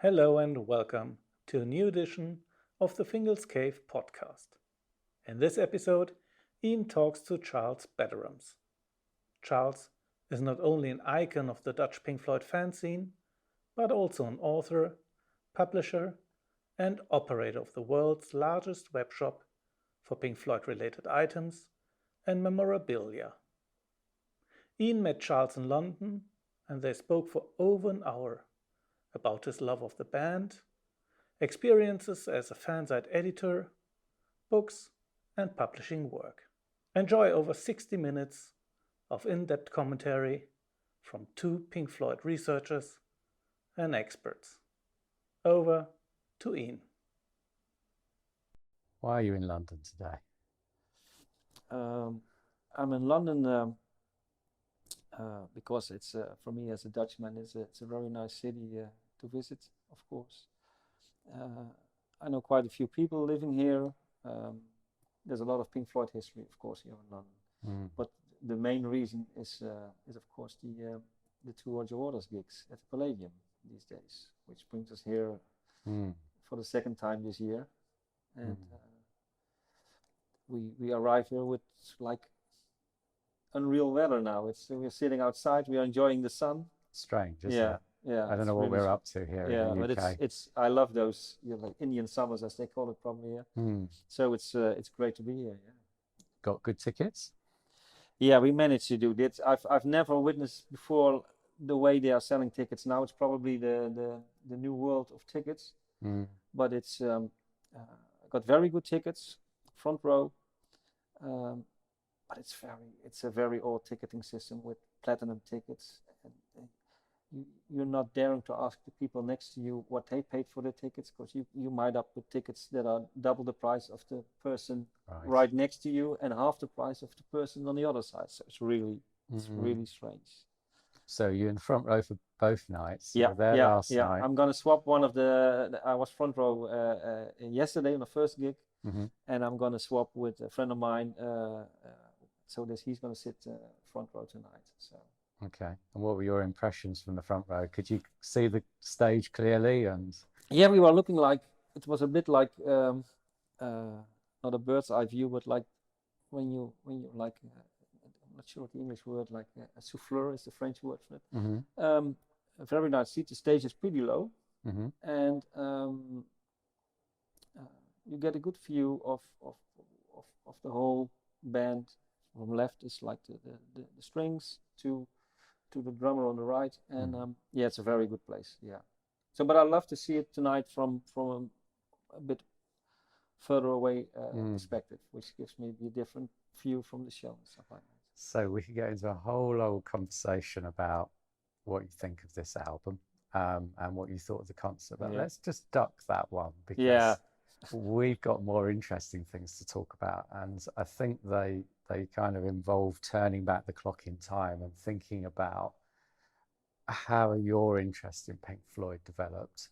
Hello and welcome to a new edition of the Fingal's Cave podcast. In this episode, Ian talks to Charles Beterams. Charles is not only an icon of the Dutch Pink Floyd fanzine, but also an author, publisher, and operator of the world's largest webshop for Pink Floyd related items and memorabilia. Ian met Charles in London and they spoke for over an hour about his love of the band, experiences as a fanzine editor, books, and publishing work. Enjoy over 60 minutes of in-depth commentary from two Pink Floyd researchers and experts. Over to Ian. Why are you in London today? I'm in London because it's for me as a Dutchman, it's a very nice city to visit, of course. I know quite a few people living here. There's a lot of Pink Floyd history, of course, here in London. But the main reason is of course the two Roger Waters gigs at the Palladium these days, which brings us here for the second time this year, and we arrive here with like unreal weather now. We're sitting outside, we are enjoying the sun. Strange, isn't it? Yeah. I don't know what we're up to here in the UK. But it's I love those like Indian summers, as they call it probably here. So it's great to be here. Yeah. Got good tickets? Yeah, we managed to do this. I've never witnessed before the way they are selling tickets now. It's probably the new world of tickets. But it's got very good tickets, front row. But it's a very old ticketing system with platinum tickets. And you're not daring to ask the people next to you what they paid for the tickets, because you might up with tickets that are double the price of the person right next to you and half the price of the person on the other side. So it's really strange. So you're in the front row for both nights? Yeah, you were there last night. I'm gonna swap one of I was front row yesterday on the first gig, and I'm gonna swap with a friend of mine. So he's gonna sit front row tonight. So. Okay. And what were your impressions from the front row? Could you see the stage clearly? And yeah, we were looking like it was a bit like not a bird's eye view, but like when you like I'm not sure what the English word, like a souffleur is the French word for it. A very nice seat. The stage is pretty low, and you get a good view of the whole band. From left is like the strings to the drummer on the right, and yeah, it's a very good place. Yeah. So, but I love to see it tonight from a bit further away perspective, which gives me a different view from the show and stuff like that. So we could get into a whole old conversation about what you think of this album and what you thought of the concert. But let's just duck that one, because we've got more interesting things to talk about, and I think they kind of involve turning back the clock in time and thinking about how your interest in Pink Floyd developed,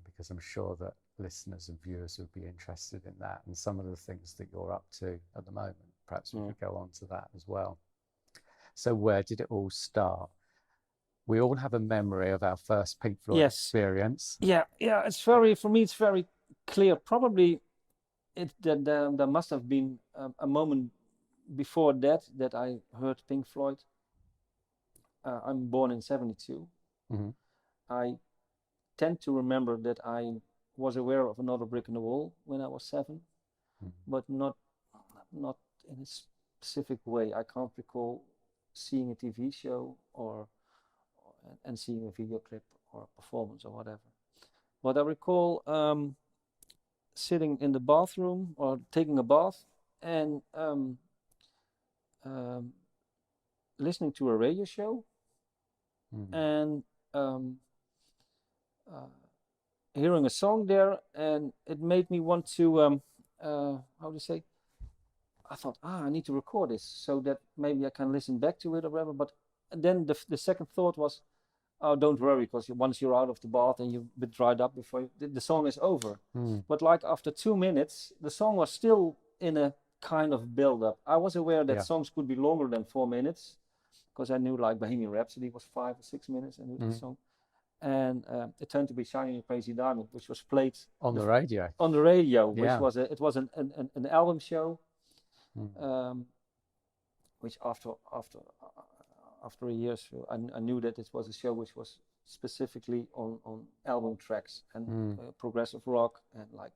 because I'm sure that listeners and viewers would be interested in that and some of the things that you're up to at the moment. Perhaps we could go on to that as well. So where did it all start? We all have a memory of our first Pink Floyd experience. Yeah, for me it's very clear. Probably there must have been a moment before that I heard Pink Floyd. I'm born in 1972. I tend to remember that I was aware of Another Brick in the Wall when I was 7, but not in a specific way. I can't recall seeing a TV show and seeing a video clip or a performance or whatever. But I recall sitting in the bathroom or taking a bath and listening to a radio show and hearing a song there, and it made me want to how to say, I thought, I need to record this so that maybe I can listen back to it or whatever. But then the second thought was, oh, don't worry, because once you're out of the bath and you're a bit dried up before the song is over. But like after 2 minutes, the song was still in a kind of build-up. I was aware that songs could be longer than 4 minutes, because I knew like Bohemian Rhapsody was 5 or 6 minutes, and the song. and it turned to be Shiny and Crazy Diamond, which was played on the radio. On the radio, which Yeah. was it was an album show, Mm. which after a year, so I knew that it was a show which was specifically on album tracks and progressive rock and like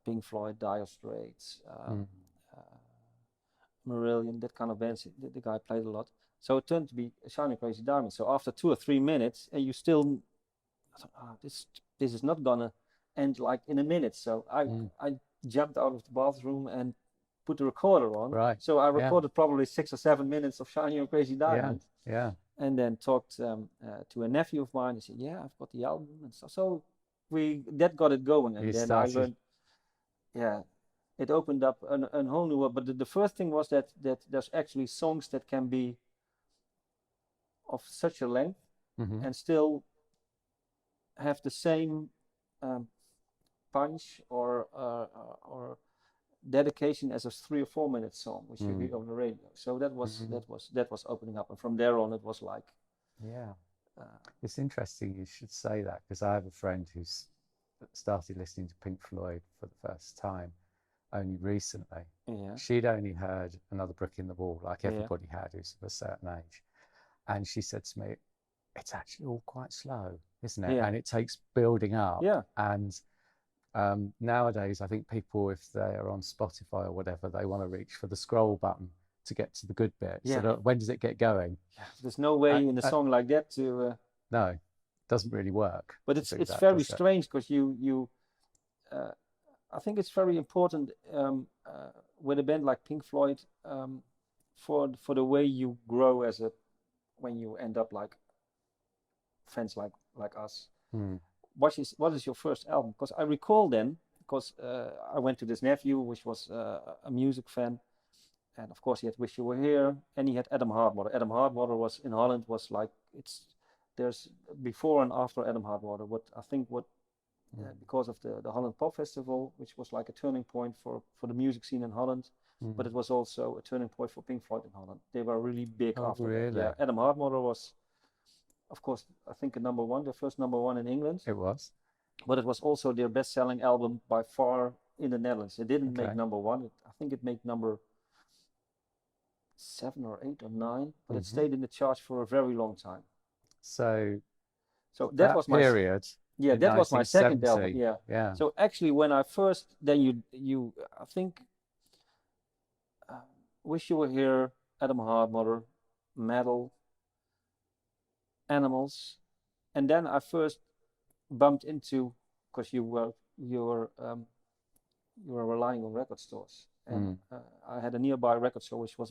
Pink Floyd, Dire Straits, Marillion, that kind of bands. The guy played a lot. So it turned to be Shiny Crazy Diamond. So after 2 or 3 minutes, and you still, I thought, this is not gonna end like in a minute. So I jumped out of the bathroom and put the recorder on. Right. So I recorded probably 6 or 7 minutes of Shiny and Crazy Diamond. Yeah. And then talked to a nephew of mine. He said, "Yeah, I've got the album and stuff." So that got it going, and then I learned. Yeah, it opened up a whole new world. But the first thing was that there's actually songs that can be of such a length and still have the same punch or dedication as a 3 or 4 minute song which you hear on the radio. So that was opening up, and from there on it was like it's interesting you should say that, because I have a friend who's started listening to Pink Floyd for the first time only recently. She'd only heard Another Brick in the Wall, like everybody had who's of a certain age, and she said to me, it's actually all quite slow, isn't it? And it takes building up. And nowadays I think people, if they're on Spotify or whatever, they want to reach for the scroll button to get to the good bit. So when does it get going? There's no way in a song like that to no, it doesn't really work. But it's very strange, because you I think it's very important with a band like Pink Floyd, for the way you grow as when you end up like fans like us. What is your first album? Because I recall then, because I went to this nephew, which was a music fan, and of course he had Wish You Were Here, and he had Adam Hardwater. Adam Hardwater was in Holland, was like, there's before and after Adam Hardwater. Because of the Holland Pop Festival, which was like a turning point for the music scene in Holland, but it was also a turning point for Pink Floyd in Holland. They were really big after that. Yeah, Adam Hardwater was, of course, I think their first number one in England. It was. But it was also their best-selling album by far in the Netherlands. It didn't make number one. I think it made number 7 or 8 or 9, but it stayed in the charts for a very long time. So that was my period. Yeah, that was my second album. Yeah. So actually, when I first, then you I think, Wish You Were Here, Adam Hardwater, Metal, Animals, and then I first bumped into, because you were relying on record stores, and I had a nearby record store which was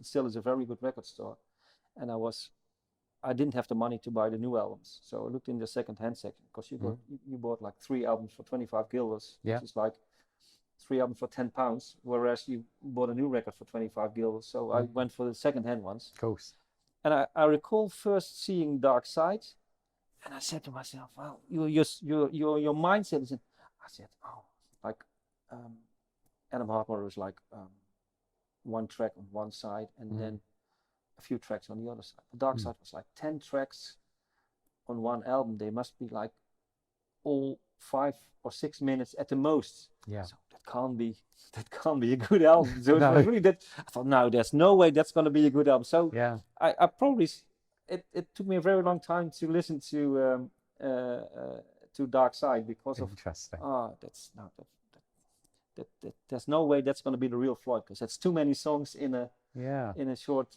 still is a very good record store, and I didn't have the money to buy the new albums, so I looked in the second-hand section, because you bought like 3 albums for 25 guilders, which is like 3 albums for £10, whereas you bought a new record for 25 guilders. So I went for the second-hand ones. Of course. And I recall first seeing Dark Side, and I said to myself, "Well, your mindset is." I said, "Oh, like Adam Hardwater was like 1 track on one side, and then a few tracks on the other side. The Dark Side was like 10 tracks on one album. They must be like all 5 or 6 minutes at the most. Yeah. So that can't be a good album. So it was really that I thought, no, there's no way that's going to be a good album. So I probably it took me a very long time to listen to Dark Side, because of there's no way that's going to be the real Floyd, because that's too many songs in a short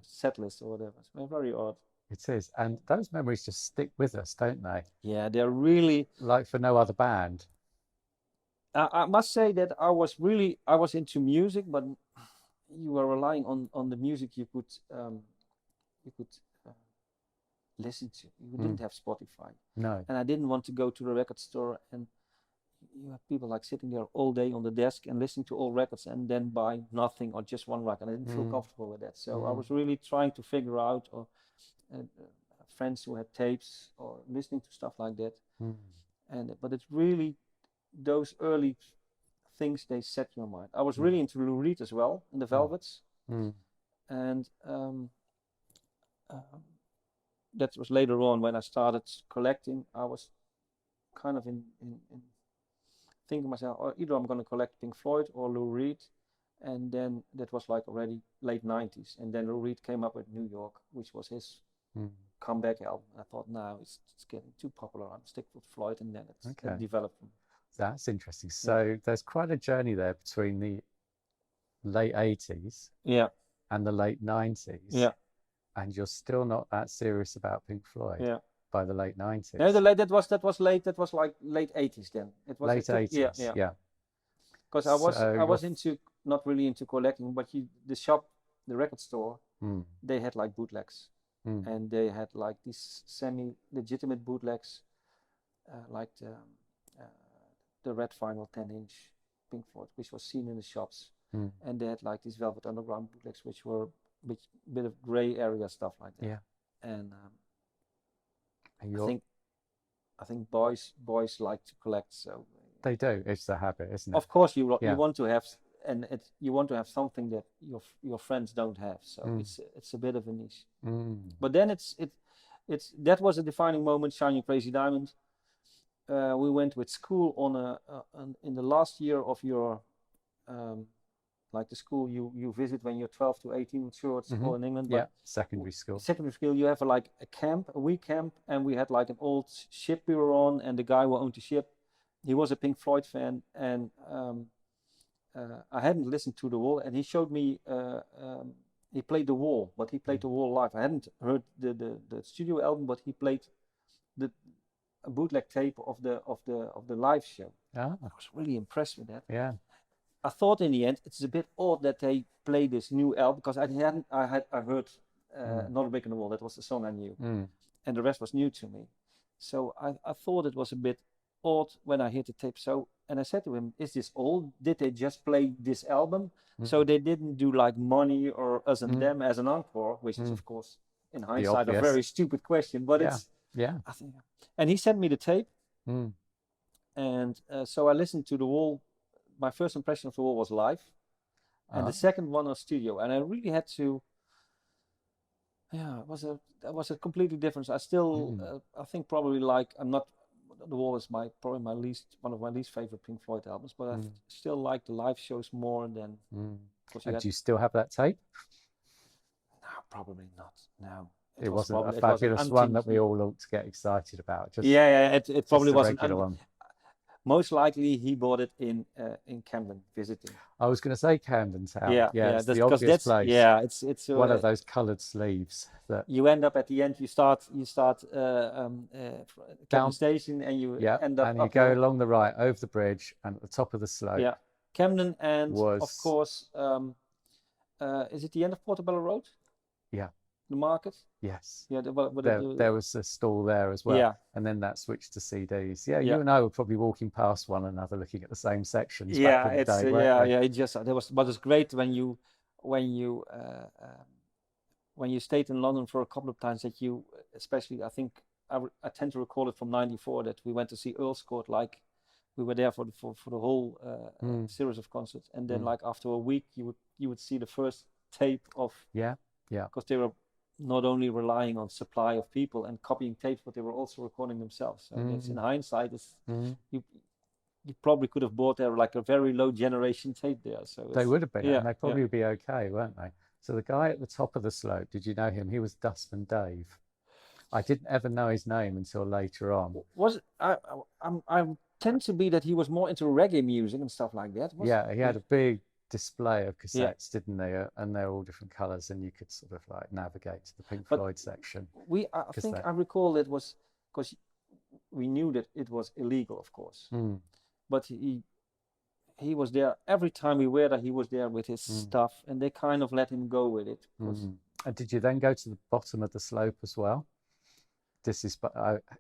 set list or whatever. It's very odd. It is, and those memories just stick with us, don't they? Yeah, they're really like for no other band. I must say that I was into music, but you were relying on the music you could listen to. You didn't have Spotify. No. And I didn't want to go to the record store, and you have people like sitting there all day on the desk and listening to all records and then buy nothing or just one record. I didn't feel comfortable with that. So I was really trying to figure out, or friends who had tapes or listening to stuff like that. But it's really those early things, they set your mind. I was really into Lou Reed as well, and the Velvets. And that was later on when I started collecting. I was kind of in thinking myself, oh, either I'm going to collect Pink Floyd or Lou Reed, and then that was like already late 90s, and then Lou Reed came up with New York, which was his comeback album. I thought, now it's getting too popular, I'm stick with Floyd, and then it developed. That's interesting. So there's quite a journey there between the late 80s and the late 90s, and you're still not that serious about Pink Floyd by the late 90s. No, that was like late 80s then. It was late 80s, yeah. Because I was not really into collecting, but the record store, they had like bootlegs, and they had like these semi-legitimate bootlegs, like the red vinyl 10-inch Pink Floyd, which was seen in the shops, and they had like these Velvet Underground bootlegs, which were a bit of gray area stuff like that. Yeah. And I think boys like to collect, so they do. It's a habit, isn't it? Of course, you want to have, and you want to have something that your friends don't have. So it's a bit of a niche. But then that was a defining moment. Shiny Crazy Diamond. We went with school on in the last year of your like the school you visit when you're 12 to 18. Sure, it's all in England. Yeah, secondary school. Secondary school, you have like a week camp, and we had like an old ship we were on, and the guy who owned the ship, he was a Pink Floyd fan, and I hadn't listened to The Wall, and he showed me. He played The Wall, but he played The Wall live. I hadn't heard the studio album, but he played a bootleg tape of the live show. I was really impressed with that. Yeah. I thought in the end it's a bit odd that they play this new album, because I heard Not a Brick in the Wall. That was the song I knew, and the rest was new to me. So I thought it was a bit odd when I heard the tape. And I said to him, "Is this old? Did they just play this album? So they didn't do like Money or Us and Them as an encore?" Which is of course in hindsight a very stupid question, but I think. And he sent me the tape, and so I listened to The Wall. My first impression of The Wall was live, and the second one was studio, and I really had to. Yeah, that was a completely different. I still, I think probably like The Wall is probably one of my least favorite Pink Floyd albums, but I still like the live shows more than. And do you still have that tape? No, probably not. No. It wasn't a fabulous one that we all ought to get excited about. It probably wasn't. One. Most likely he bought it in Camden visiting. I was going to say Camden Town. It's the because obvious place. Yeah, it's one of those coloured sleeves that you end up at the end. You start Camden Station, and you end up. And you go along the right over the bridge and at the top of the slope. Yeah, Camden, and of course, is it the end of Portobello Road? Yeah. The market. Yes. Yeah. There was a stall there as well. Yeah. And then that switched to CDs. Yeah. You and I were probably walking past one another, looking at the same sections. Yeah. Back in the day, but it's great when you stayed in London for a couple of times, that you, especially, I think I tend to recall it from '94, that we went to see Earl's Court, like we were there for the whole series of concerts, and then like after a week you would see the first tape of because they were not only relying on supply of people and copying tapes, but they were also recording themselves. So that's, in hindsight, you probably could have bought there like a very low generation tape there. So they would have been, and they'd probably be okay, weren't they? So the guy at the top of the slope, did you know him? He was Dustman Dave. I didn't ever know his name until later on. I tend to be that he was more into reggae music and stuff like that. He had a big display of cassettes, didn't they? And they're all different colours, and you could sort of like navigate to the Pink Floyd section. I recall it was because we knew that it was illegal, of course. But he was there every time we were there. He was there with his stuff, and they kind of let him go with it. And did you then go to the bottom of the slope as well? This is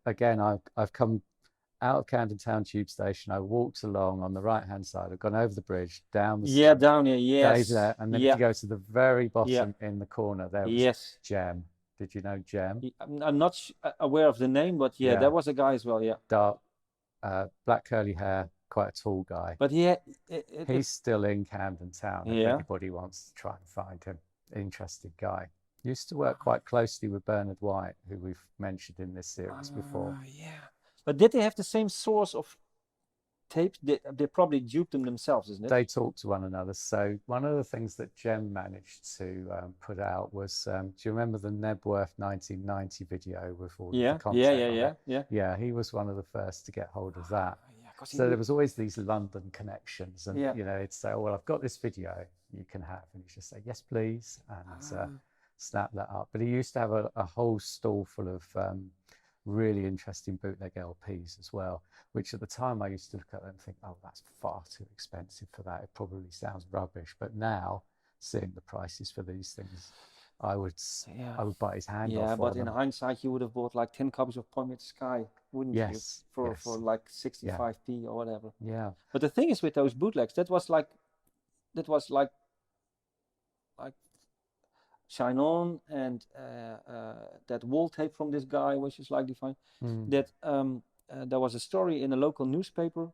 I've come out of Camden Town Tube Station. I walked along on the right hand side. I've gone over the bridge, down the slope, down here, yes. there, and then you go to the very bottom in the corner. There was Jem. Did you know Jem? I'm not aware of the name, but there was a guy as well. Yeah, dark, black curly hair, quite a tall guy. But he's still in Camden Town. If anybody wants to try and find him, interesting guy. Used to work quite closely with Bernard White, who we've mentioned in this series before. Yeah. But did they have the same source of tapes? They probably duped them themselves, isn't it? They talked to one another. So one of the things that Jem managed to put out was, do you remember the Nebworth 1990 video with all of the content? Yeah, he was one of the first to get hold of that. So there was always these London connections, and you know, he'd say, "Oh, well, I've got this video you can have," and he'd just say, "Yes, please," and snap that up. But he used to have a whole stall full of really interesting bootleg LPs as well, which at the time I used to look at them and think, oh, that's far too expensive for that. It probably sounds rubbish. But now, seeing the prices for these things, I would bite his hand off. Yeah, but in hindsight, you would have bought like 10 copies of Point Me at the Sky, wouldn't you? For like 65p or whatever. Yeah. But the thing is with those bootlegs, that was like Shine On and that wall tape from this guy, which is like defined. That there was a story in a local newspaper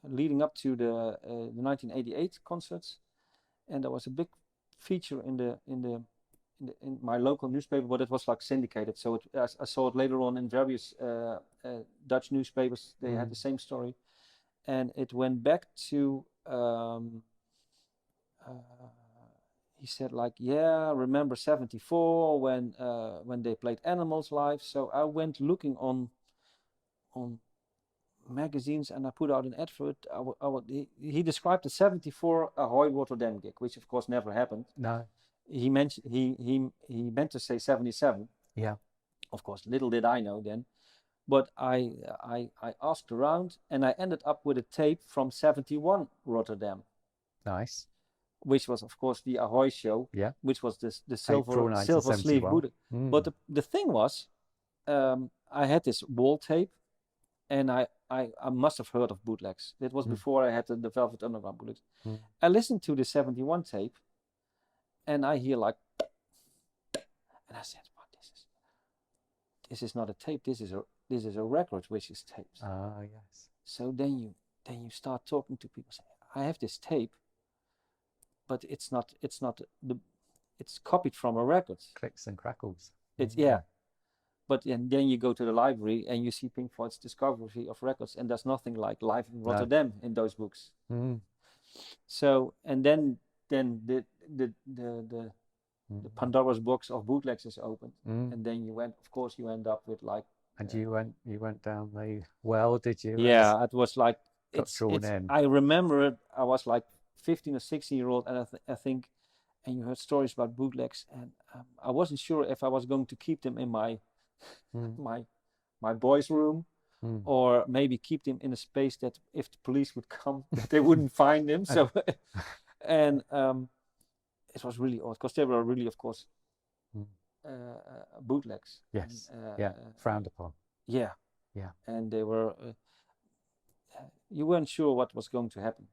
leading up to the 1988 concerts, and there was a big feature in my local newspaper, but it was like syndicated. So I saw it later on in various Dutch newspapers. They had the same story, and it went back to. He said like, yeah, remember 74 when they played Animals live. So I went looking on magazines and I put out an advert. He described the 74 Ahoy Rotterdam gig, which of course never happened. No. He mentioned he meant to say 77. Yeah. Of course, little did I know then. But I asked around and I ended up with a tape from 71 Rotterdam. Nice. Which was of course the Ahoy show, which was the silver sleeve bootleg. But the thing was, I had this wall tape, and I must have heard of bootlegs. It was before I had the Velvet Underground bootlegs. I listened to the 71 tape, and I hear like, and I said, "What this is not a tape. This is a record, which is taped." Ah, yes. So then you start talking to people. Say, I have this tape. But it's copied from a record. Clicks and crackles. But then you go to the library and you see Pink Floyd's discography of records, and there's nothing like Live in Rotterdam in those books. So and then the Pandora's box of bootlegs is opened, and then you end up with like. And you went down the well, did you? Yeah, it was like got drawn in. I remember it. I was like 15 or 16-year-old, and I think, and you heard stories about bootlegs, and I wasn't sure if I was going to keep them in my my boys' room, or maybe keep them in a space that if the police would come, that they wouldn't find them. So, and it was really odd because they were really, of course, bootlegs. Yes. Frowned upon. Yeah. And they were. You weren't sure what was going to happen.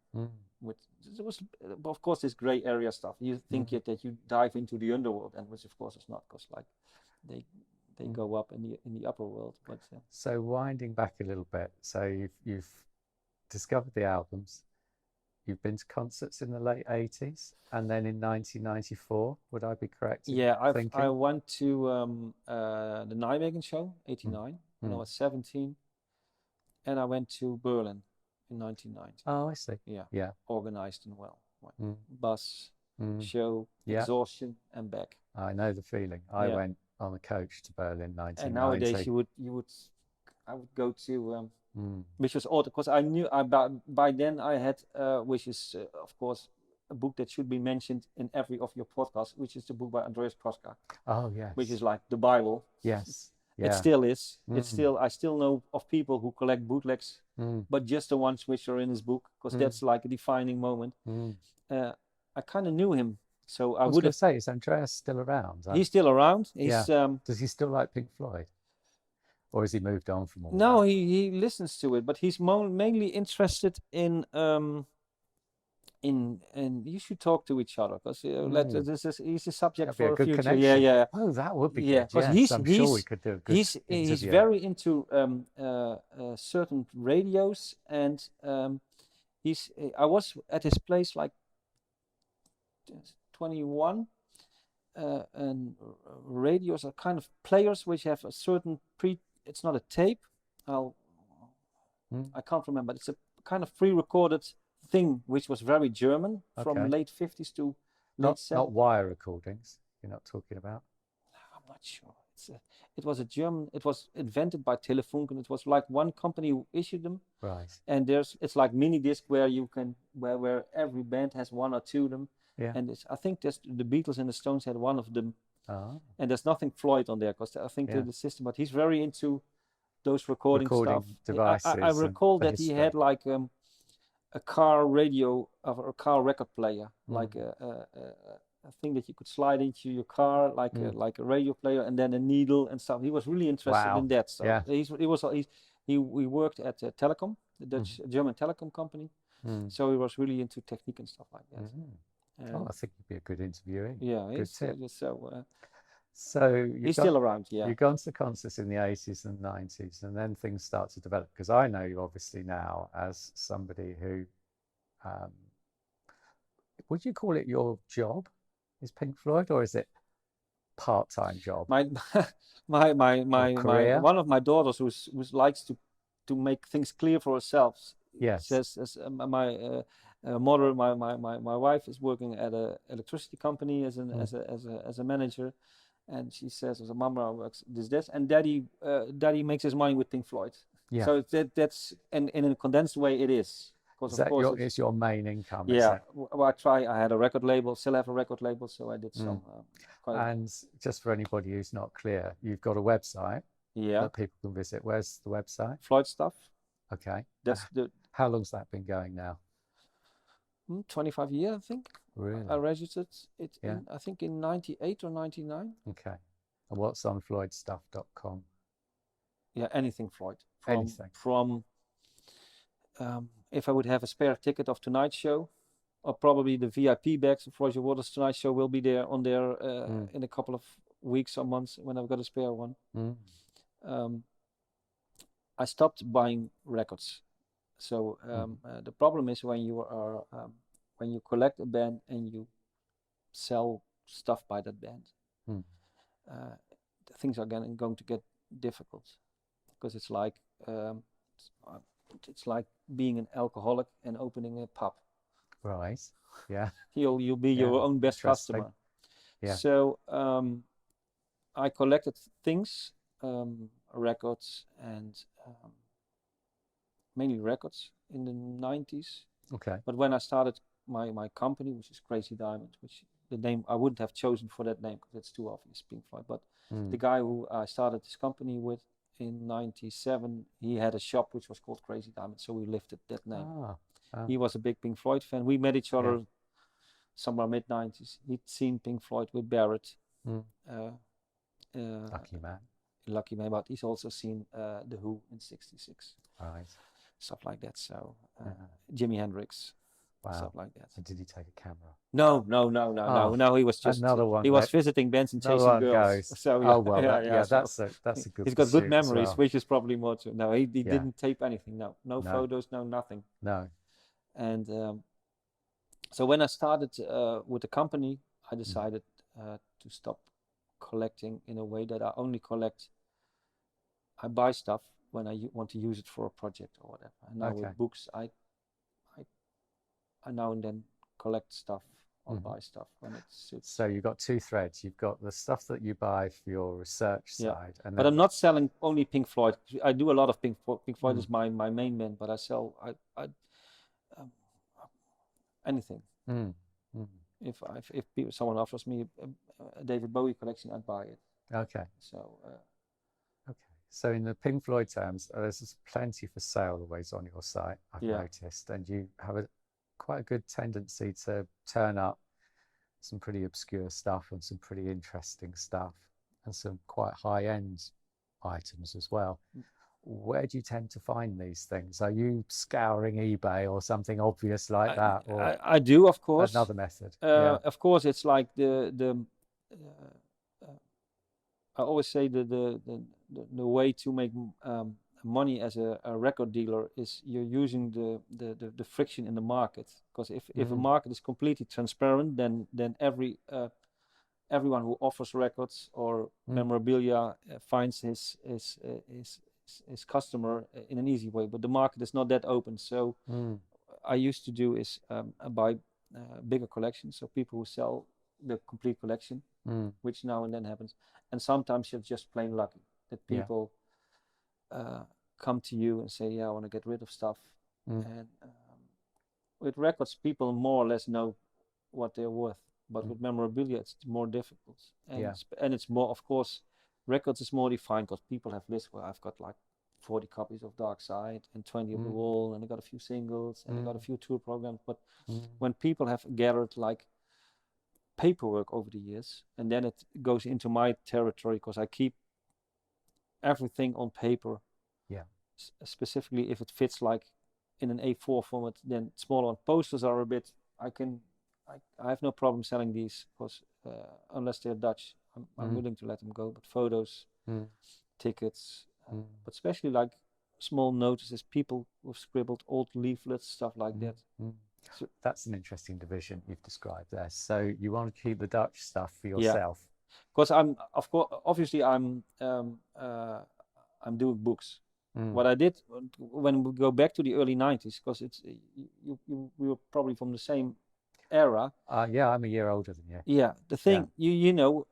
There was, of course, this gray area stuff. You think that you dive into the underworld, and which of course is not, because like they go up in the upper world. But so winding back a little bit, so you've discovered the albums, you've been to concerts in the late 80s, and then in 1994, would I be correct? Yeah, I went to the Nijmegen show, 89, when I was 17, and I went to Berlin in 1990. Oh, I see. Yeah. Organized and well. Bus, show, exhaustion, and back. I know the feeling. I went on a coach to Berlin 1990. And nowadays I would go to, which was odd because I knew by then I had, which is of course a book that should be mentioned in every of your podcasts, which is the book by Andreas Kraska. Oh yes. Which is like the Bible. Yes. Yeah. It still is. I still know of people who collect bootlegs, but just the ones which are in his book, because that's like a defining moment. I kind of knew him, so I would have say, is Andreas still around? He's still around. He's does he still like Pink Floyd, or has he moved on from all that? No, he listens to it, but he's mainly interested in you should talk to each other, because he's a subject for a future connection. Yeah. Oh, that would be good. Yes, I'm sure we could do a good he's very into certain radios, and I was at his place like 21, and radios are kind of players which have a certain it's not a tape. I can't remember. It's a kind of pre-recorded thing which was very German from late 50s to late 70s. Not wire recordings. You're not talking about. I'm not sure. It was a German. It was invented by Telefunken. It was like one company who issued them. Right. And it's like mini disc where you can where every band has one or two of them. Yeah. And I think the Beatles and the Stones had one of them. Oh. And there's nothing Floyd on there because I think the system. But he's very into those recording stuff. Devices. I recall that he had like a car radio or a car record player, like a thing that you could slide into your car, like a radio player, and then a needle and stuff. He was really interested in that stuff. He worked at Telecom, the Dutch German telecom company. So he was really into technique and stuff like that. I think he'd be a good interviewee. Yeah, good so he's still around. Yeah, you've gone to concerts in the 80s and 90s, and then things start to develop. Because I know you obviously now as somebody who, would you call it your job? Is Pink Floyd, or is it part-time job? My one of my daughters who likes to make things clear for herself. Yes. Says my mother, my wife is working at a electricity company as a manager, and she says as a mama works this, and daddy makes his money with Pink Floyd. Yeah. So that's and in a condensed way it is. Is that it's your main income? Yeah. Well, I had a record label, still have a record label, so I did some. And just for anybody who's not clear, you've got a website that people can visit. Where's the website? Floyd Stuff. Okay. That's How long's that been going now? 25 years, I think. Really? I registered it I think in 98 or 99. Okay. And what's on floydstuff.com? Yeah, anything Floyd. Anything. From if I would have a spare ticket of tonight's show, or probably the VIP bags of Roger Waters' Tonight Show will be there in a couple of weeks or months when I've got a spare one. I stopped buying records. So the problem is when you collect a band and you sell stuff by that band, things are going to get difficult, because it's like being an alcoholic and opening a pub. Right. Yeah. You'll be your own best customer. Yeah. So I collected things, records, and mainly records in the 90s. Okay. But when I started my company, which is Crazy Diamond, which the name I wouldn't have chosen for that name because it's too obvious, Pink Floyd. But the guy who I started this company with in 97, he had a shop which was called Crazy Diamond, so we lifted that name. He was a big Pink Floyd fan. We met each other somewhere mid-90s. He'd seen Pink Floyd with Barrett. Lucky man, but he's also seen The Who in '66. Right. Stuff like that. So Jimi Hendrix. Wow. Stuff like that. And did he take a camera? No. He was just another one. He was visiting bands and chasing girls. Goes. So that's a good. He's got good memories, well. which is probably more to. No, he didn't tape anything. No photos. No nothing. No. And so when I started with the company, I decided to stop collecting in a way that I only collect. I buy stuff when I want to use it for a project or whatever. And now with books, I now and then collect stuff or buy stuff when it suits. So you've got two threads. You've got the stuff that you buy for your research side. And but I'm not selling only Pink Floyd. I do a lot of Pink Floyd. Pink Floyd is my main band, but I sell anything. If someone offers me a David Bowie collection, I'd buy it. Okay. So. So in the Pink Floyd terms, there's plenty for sale always on your site, I've noticed, and you have quite a good tendency to turn up some pretty obscure stuff and some pretty interesting stuff and some quite high-end items as well. Where do you tend to find these things? Are you scouring eBay or something obvious like that? Or I do, of course. Another method. Of course, it's like I always say the way to make money as a record dealer is you're using the friction in the market. Because if a market is completely transparent, then every everyone who offers records or memorabilia finds his customer in an easy way, but the market is not that open. So I used to do is buy bigger collections, so people who sell the complete collection, which now and then happens. And sometimes you're just plain lucky that people come to you and say, I want to get rid of stuff. And with records, people more or less know what they're worth. But with memorabilia, it's more difficult. And it's more, of course, records is more defined because people have lists where I've got like 40 copies of Dark Side and 20 of The Wall, and I got a few singles and I got a few tour programs. But when people have gathered like paperwork over the years, and then it goes into my territory because I keep everything on paper. Specifically if it fits like in an A4 format, then smaller one. Posters are a bit, I have no problem selling these because unless they're Dutch, I'm willing to let them go. But photos, tickets, but especially like small notices, people who've scribbled old leaflets, stuff like that. So that's an interesting division you've described there. So you want to keep the Dutch stuff for yourself? Because obviously I'm doing books. What I did when we go back to the early 90s, because it's we were probably from the same era. I'm a year older than you. Yeah, the thing you know,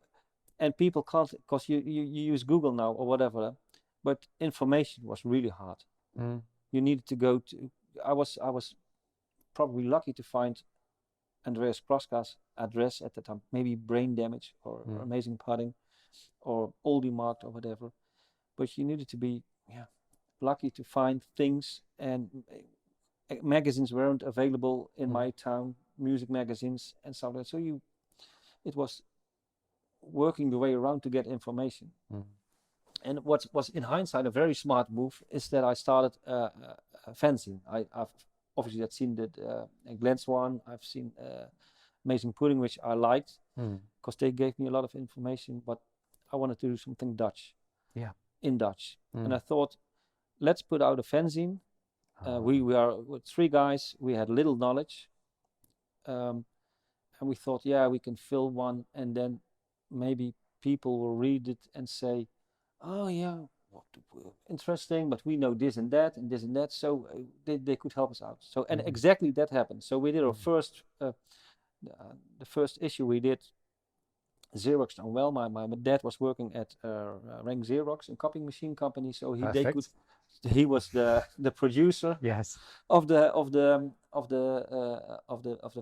and people can't, because you use Google now or whatever, but information was really hard. You needed to go to. I was probably lucky to find Andreas Kraska's address at the time, maybe Brain Damage or Amazing Pudding or Oldie Marked or whatever, but you needed to be lucky to find things, and magazines weren't available in my town, music magazines and stuff like that. So it was working the way around to get information. And what was in hindsight a very smart move is that I started a fanzine. I've obviously seen the Glenn's one. I've seen Amazing Pudding, which I liked because they gave me a lot of information, but I wanted to do something Dutch. In Dutch. And I thought, let's put out a fanzine. We are with 3 guys. We had little knowledge. And we thought, we can fill one, and then maybe people will read it and say, interesting, but we know this and that and this and that. So they could help us out. So, and exactly that happened. So we did our first, the first issue we did, Xerox done well. My dad was working at Rank Xerox, a copying machine company, so he was the producer of the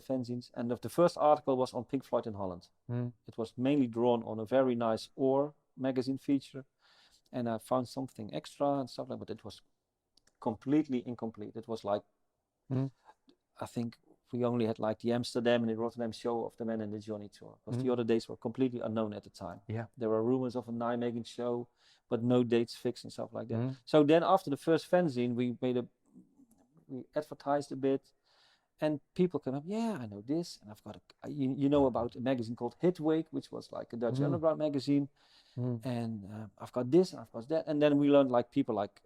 fanzines, and the first article was on Pink Floyd in Holland. It was mainly drawn on a very nice Oor magazine feature, and I found something extra and stuff like that, but it was completely incomplete. It was like I think we only had like the Amsterdam and the Rotterdam show of the Man and the Johnny tour, because the other dates were completely unknown at the time. There were rumors of a Nijmegen show, but no dates fixed and stuff like that. So then after the first fanzine, we advertised a bit, and people came up, I know this, and I've got you know about a magazine called Hitwake, which was like a Dutch underground magazine, and I've got this and I've got that, and then we learned like people like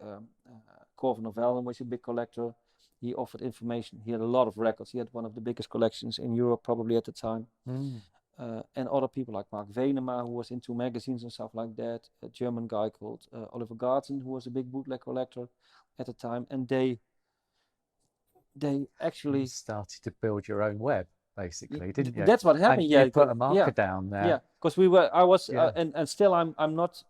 Cor van der Velde was a big collector. He offered information. He had a lot of records. He had one of the biggest collections in Europe probably at the time. And other people like Mark Venema, who was into magazines and stuff like that. A German guy called Oliver Garten, who was a big bootleg collector at the time. And they actually started to build your own web, basically, didn't you? That's what happened. And you put a marker down there. Yeah, because and still I'm not.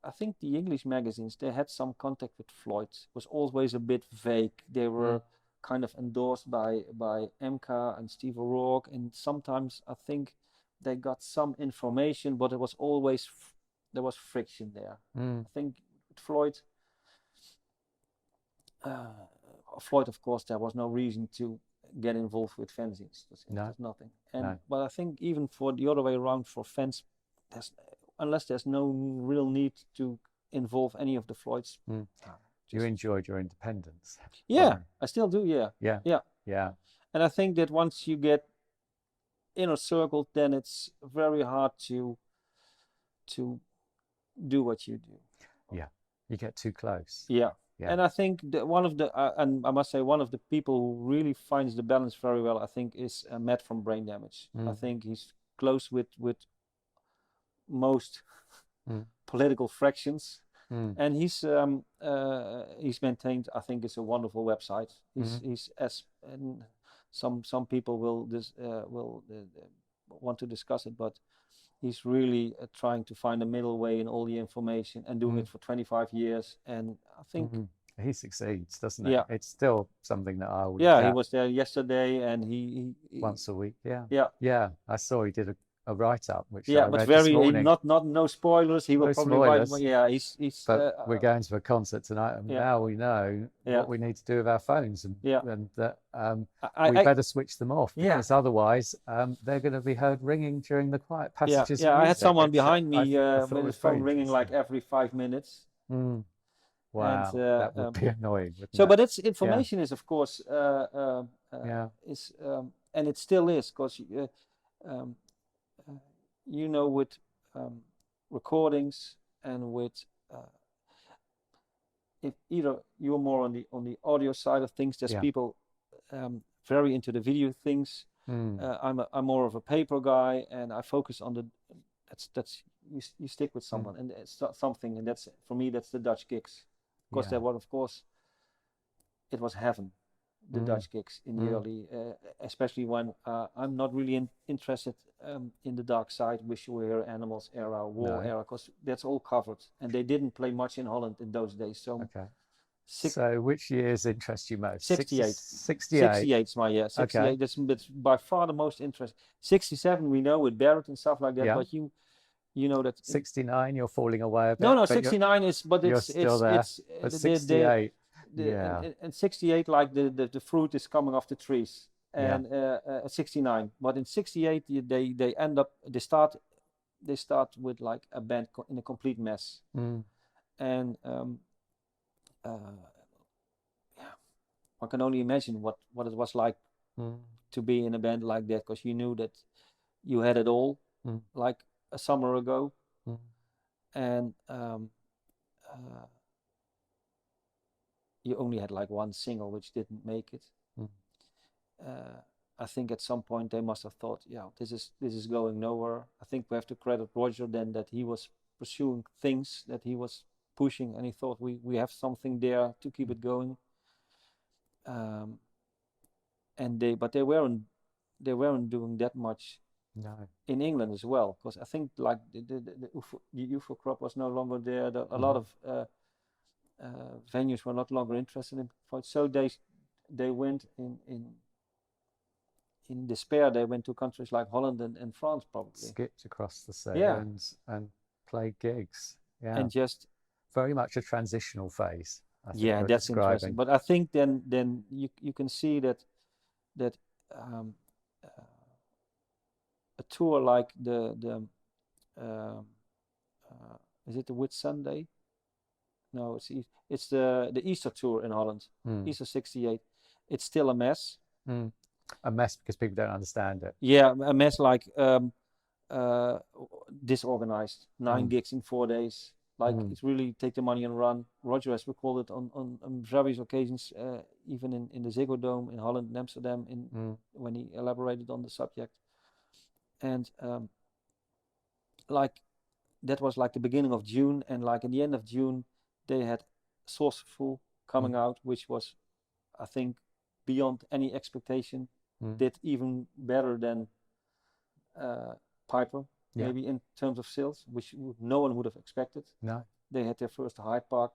I think the English magazines, they had some contact with Floyd. It was always a bit vague. They were kind of endorsed by MK and Steve O'Rourke, and sometimes I think they got some information, but it was always there was friction there. I think with Floyd, of course, there was no reason to get involved with fanzines. There's nothing. But I think even for the other way around, for fans, unless there's no real need to involve any of the Floyds. You enjoyed your independence. I still do. Yeah. And I think that once you get inner circled, then it's very hard to do what you do. You get too close. Yeah. And I think that and I must say, one of the people who really finds the balance very well, I think, is Matt from Brain Damage. I think he's close with most political fractions, and he's maintained, I think, it's a wonderful website. He's as and some people will want to discuss it, but he's really trying to find a middle way in all the information and doing it for 25 years. And I think he succeeds, doesn't he? It's still something that I would. Yeah, he was there yesterday, and he once a week. Yeah. I saw he did a write-up, which I but read very no spoilers. He will probably write. Yeah, he's. But we're going to a concert tonight, and now we know what we need to do with our phones, and that we better switch them off, because otherwise they're going to be heard ringing during the quiet passages. Yeah, I had someone behind me with his phone ringing like every 5 minutes. Wow, and, that would be annoying. But it's information is, of course, is and it still is, because with recordings and with if either you're more on the audio side of things, there's people very into the video things. I'm more of a paper guy, and I focus on that's you stick with someone, and it's something, and that's for me, that's the Dutch gigs, because there were, of course, it was heaven. The Dutch gigs in the early, especially when I'm not really interested in the dark side, Wish You Were Here, Animals era, War era, because that's all covered, and they didn't play much in Holland in those days. So, so which years interest you most? 68. 68. 68 is my year. 68. That's by far the most interesting. 67 we know with Barrett and stuff like that, but you know that 69 you're falling away a bit. No, 69 is, but it's still there. But 68. And 68, like the fruit is coming off the trees, and 69. But in 68, they start with like a band in a complete mess, and I can only imagine what it was like to be in a band like that, because you knew that you had it all, like a summer ago, and you only had like one single which didn't make it. I think at some point they must have thought, this is going nowhere. I think we have to credit Roger then, that he was pursuing things that he was pushing, and he thought we have something there to keep it going. But they weren't doing that much in England as well, because I think like the UFO crop was no longer there. A lot of venues were not longer interested in Floyd, so they went in despair. They went to countries like Holland and France, probably skipped across the sea and played gigs. And just very much a transitional phase. I think that's interesting. But I think then you can see that a tour like the is it the Whit Sunday? No, it's the Easter tour in Holland, Easter 68. It's still a mess. A mess because people don't understand it. Yeah, a mess, like disorganized. 9 gigs in 4 days. Like it's really take the money and run. Roger has recalled it on various occasions, even in the Ziggo Dome in Holland and Amsterdam, when he elaborated on the subject. And like that was like the beginning of June, and like at the end of June they had Sourceful coming out, which was, I think, beyond any expectation. Did even better than Piper, maybe in terms of sales, which no one would have expected. No, they had their first Hyde Park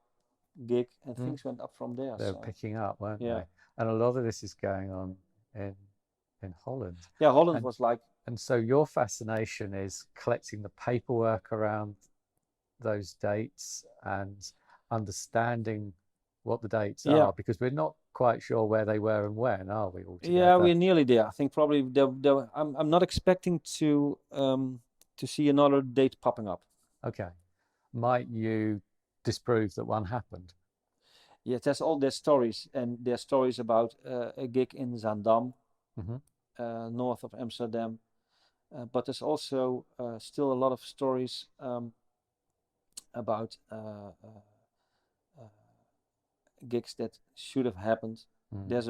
gig, and things went up from there. They're picking up, weren't they? And a lot of this is going on in Holland. Yeah, Holland was like. And so your fascination is collecting the paperwork around those dates and understanding what the dates are, because we're not quite sure where they were and when, are we all together? Yeah, we're nearly there. I think probably I'm not expecting to see another date popping up. Okay. Might you disprove that one happened? Yes, there's stories, and there's stories about a gig in Zaandam, north of Amsterdam, but there's also still a lot of stories about gigs that should have happened. Mm. There's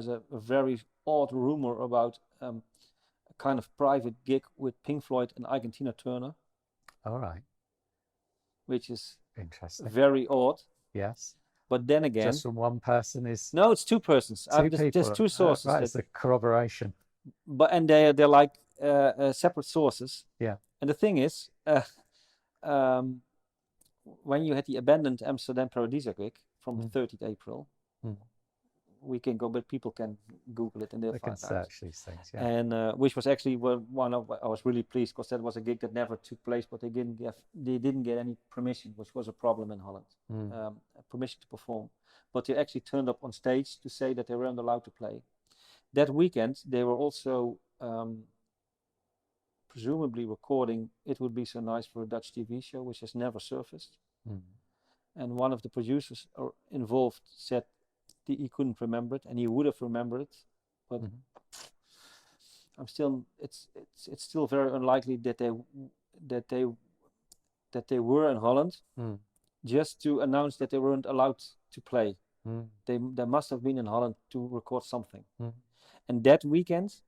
a very odd rumor about a kind of private gig with Pink Floyd and Ike and Tina Turner, All right. which is Interesting. very odd. Yes. But then again, Just from one person is no, it's two persons. two There's people. two sources. Right, it's the corroboration. And they're like separate sources. Yeah. And the thing is, when you had the abandoned Amsterdam Paradiso gig from the 30th April, we can go, but people can Google it and they'll find out. Search these things, yeah. And which was actually one of, I was really pleased because that was a gig that never took place, but they didn't get any permission, which was a problem in Holland. Permission to perform, but they actually turned up on stage to say that they weren't allowed to play. That weekend they were also presumably recording It Would Be So Nice for a Dutch TV show, which has never surfaced. And one of the producers involved said he couldn't remember it, and he would have remembered it, but it's still very unlikely that they were in Holland just to announce that they weren't allowed to play. They must have been in Holland to record something. And that weekend,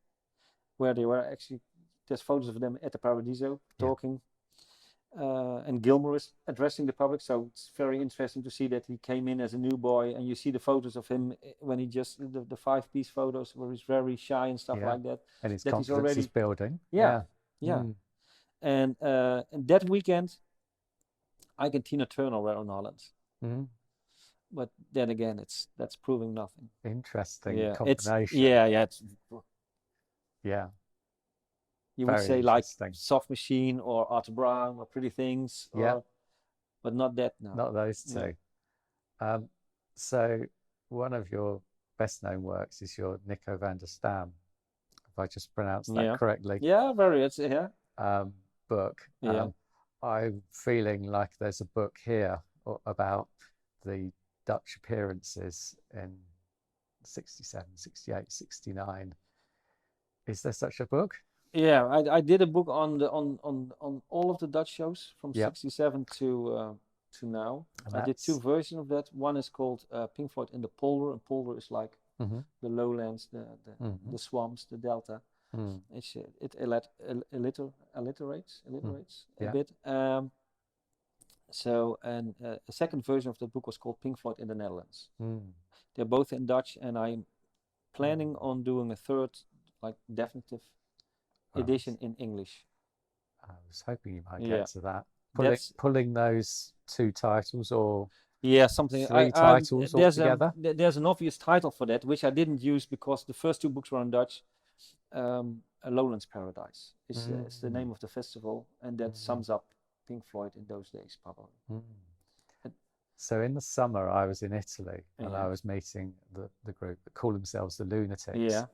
where they were actually, there's photos of them at the Paradiso talking, and Gilmour is addressing the public. So it's very interesting to see that he came in as a new boy, and you see the photos of him when he just the 5-piece photos where he's very shy and stuff like that. And his that confidence is building. And that weekend, Ike and Tina Turner were in Holland. But then again, that's proving nothing. Interesting combination. You Very would say like Soft Machine or Art Brown or Pretty Things, but not that. No, not those two. So one of your best known works is your Nico van der Stam, if I just pronounced that correctly. Book. I'm feeling like there's a book here about the Dutch appearances in 67, 68, 69. Is there such a book? Yeah, I did a book on all of the Dutch shows from 67 to now. I did 2 versions of that. One is called Pink Floyd in the Polder, and Polder is like the lowlands, the swamps, the delta. It alliterates a bit. So a second version of the book was called Pink Floyd in the Netherlands. They're both in Dutch, and I'm planning on doing a third, like definitive edition in English. I was hoping you might get to that. Pulling those 2 titles or something 3 titles altogether. There's an obvious title for that, which I didn't use because the first 2 books were in Dutch. A Lowlands Paradise is the name of the festival, and that sums up Pink Floyd in those days, probably. So in the summer, I was in Italy, and I was meeting the group that call themselves the Lunatics.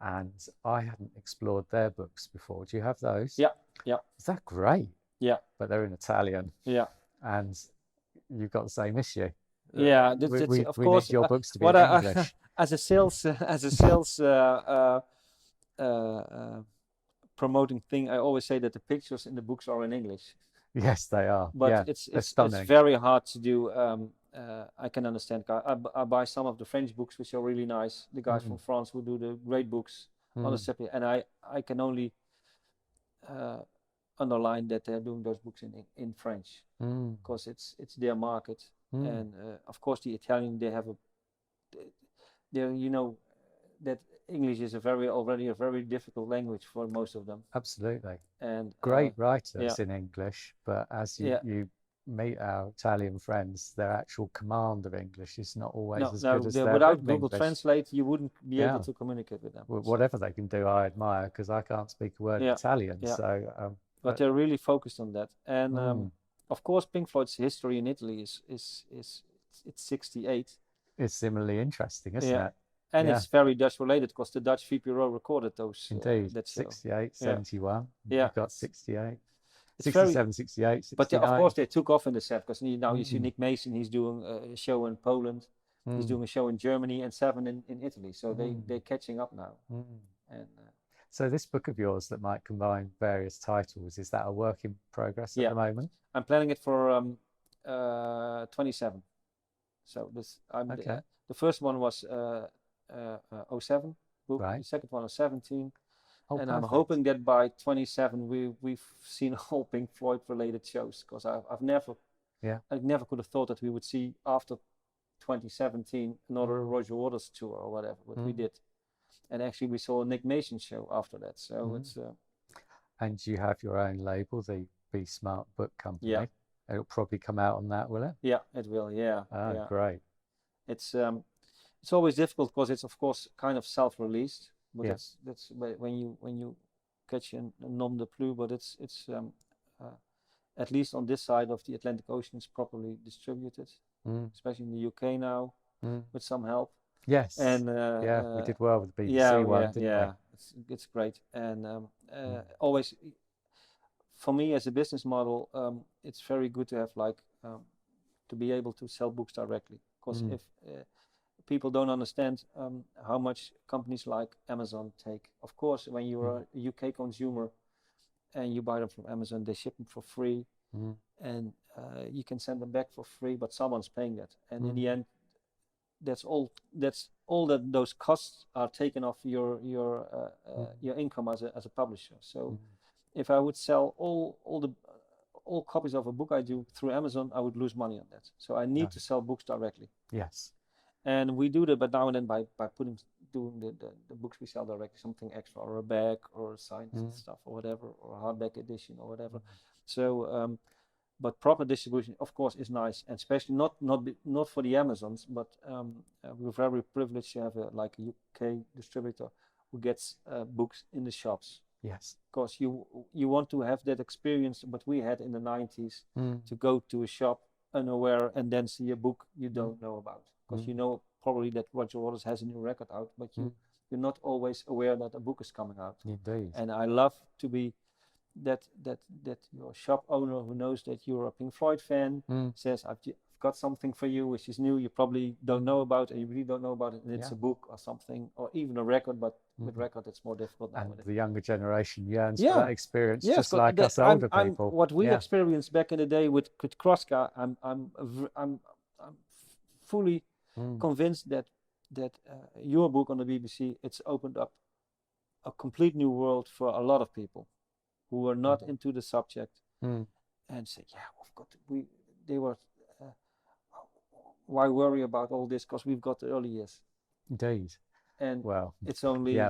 And I hadn't explored their books before. Do you have those? Is that great? But they're in Italian. And you've got the same issue. Of course, need your books to be in English. As a sales promoting thing, I always say that the pictures in the books are in English. Yes, they are. But it's very hard to do. I can understand. I buy some of the French books, which are really nice. The guys from France who do the great books on the subject, and I can only underline that they're doing those books in French because it's their market. And of course, the Italian, they have that English is already a very difficult language for most of them. Absolutely. And great writers in English, but as you meet our Italian friends, their actual command of English is not always as good as their without written Google English. Translate, you wouldn't be able to communicate with them. Whatever they can do, I admire, because I can't speak a word of Italian. So, but they're really focused on that. And of course, Pink Floyd's history in Italy is 68. It's similarly interesting, isn't it? And it's very Dutch related because the Dutch VPRO recorded those. Indeed, that 68, 71. You've got 68. It's 67, 68, 69. But of course they took off in the set because now you see Nick Mason, he's doing a show in Poland, he's doing a show in Germany and 7 in Italy. So they're catching up now. And so this book of yours that might combine various titles, is that a work in progress at the moment? I'm planning it for 27. So Okay. the first one was 07 book. Right. The second one was 17. Oh, And perfect. I'm hoping that by 27 we've seen all Pink Floyd related shows, because I never could have thought that we would see after 2017 another Roger Waters tour or whatever, but we did. And actually we saw a Nick Mason show after that. So it's and you have your own label, the Be Smart Book Company. Yeah. It'll probably come out on that, will it? Yeah, it will. Yeah. Oh, great. It's always difficult because it's of course kind of self-released, but Yeah. that's when you catch a nom de plume, but it's at least on this side of the Atlantic Ocean, it's properly distributed, especially in the UK now, with some help. Yes. And we did well with the BBC one, didn't we? It's great. And always, for me as a business model, it's very good to have to be able to sell books directly, because if people don't understand how much companies like Amazon take. Of course, when you're a UK consumer and you buy them from Amazon, they ship them for free, and you can send them back for free, but someone's paying that. And in the end, that's all that those costs are taken off your income as a publisher. So if I would sell all copies of a book I do through Amazon, I would lose money on that. So I need to sell books directly. Yes. And we do that, but now and then by doing the books we sell directly, something extra, or a bag, or signed stuff, or whatever, or a hardback edition, or whatever. So, but proper distribution, of course, is nice, and especially not for the Amazons, but we're very privileged to have a UK distributor who gets books in the shops. Yes. Because you want to have that experience, what we had in the 90s, to go to a shop unaware and then see a book you don't know about. Because you know probably that Roger Waters has a new record out, but you're not always aware that a book is coming out. Indeed. And I love to be that your shop owner who knows that you're a Pink Floyd fan says, I've got something for you which is new, you probably don't know about, and you really don't know about it, and it's a book or something, or even a record, but with record it's more difficult now. And the younger generation yearns for that experience, just like us older people. What we experienced back in the day with Kraska, I'm fully convinced that your book on the BBC, it's opened up a complete new world for a lot of people who were not into the subject, and said, they were, why worry about all this, because we've got the early years. Indeed. And it's only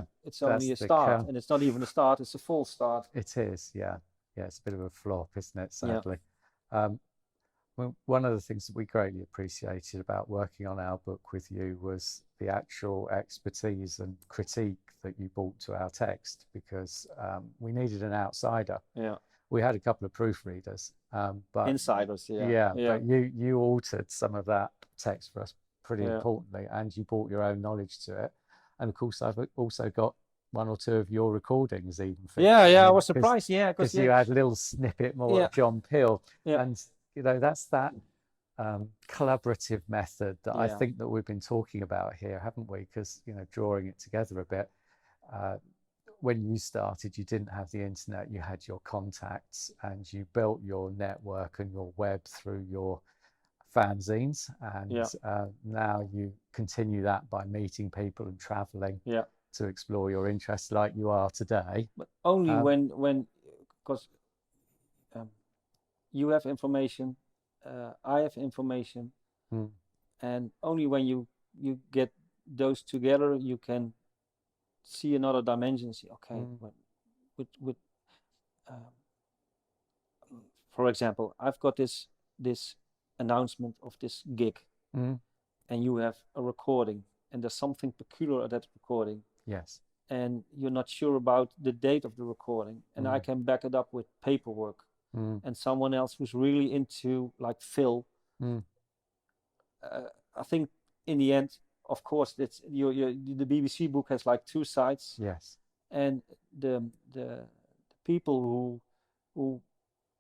only a start, and it's not even a start, it's a full start. It is, yeah, it's a bit of a flop, isn't it, sadly. Well, one of the things that we greatly appreciated about working on our book with you was the actual expertise and critique that you brought to our text, because we needed an outsider. Yeah. We had a couple of proofreaders, but insiders, but you altered some of that text for us pretty importantly, and you brought your own knowledge to it. And of course, I've also got one or two of your recordings even. I was surprised, because you had a little snippet more of John Peel, and that's that collaborative method that I think that we've been talking about here, haven't we? Because drawing it together a bit. When you started, you didn't have the internet, you had your contacts, and you built your network and your web through your fanzines, and now you continue that by meeting people and traveling to explore your interests like you are today. But only when because you have information, I have information, and only when you get those together, you can see another dimension. See, okay, with for example, I've got this announcement of this gig, and you have a recording, and there's something peculiar at that recording. Yes. And you're not sure about the date of the recording, and I can back it up with paperwork, and someone else who's really into like Phil. I think in the end, of course, it's the BBC book has like two sides. Yes. And the people who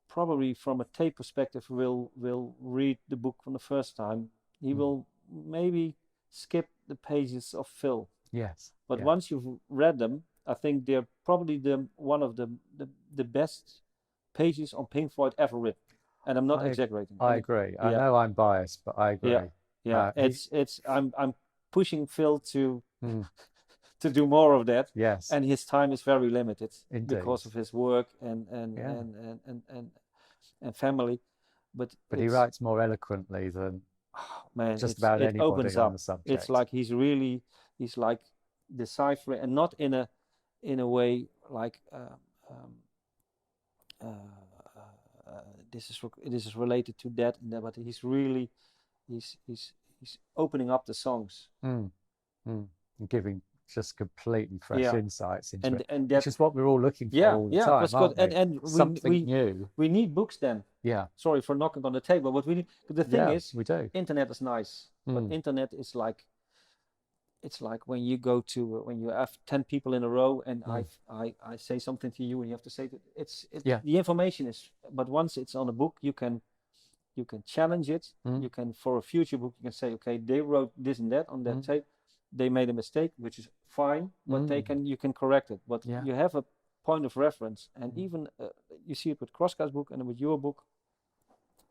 probably from a tape perspective will read the book from the first time, he will maybe skip the pages of Phil. Yes. But once you've read them, I think they're probably one of the best pages on Pink Floyd ever written. And I'm not exaggerating. I agree. I know I'm biased, but I agree. Yeah. I'm pushing Phil to to do more of that. Yes. And his time is very limited. Indeed. Because of his work and family. But he writes more eloquently than man, just about it anybody opens on up. the subject. It's like he's like deciphering, and not in a way like this is related to that and that, but he's really he's opening up the songs. And giving just completely fresh insights into it, and which is what we're all looking for all the time, aren't we? And something new. We need books then. Yeah. Sorry for knocking on the table, but we need. The thing is, we do. Internet is nice, but internet is like, it's like when you go to when you have 10 people in a row, and I say something to you, and you have to say that the information is. But once it's on a book, you can challenge it. You can, for a future book, you can say, okay, they wrote this and that on that tape. They made a mistake, which is fine, but you can correct it. But you have a point of reference, and even you see it with Kraska's book and with your book,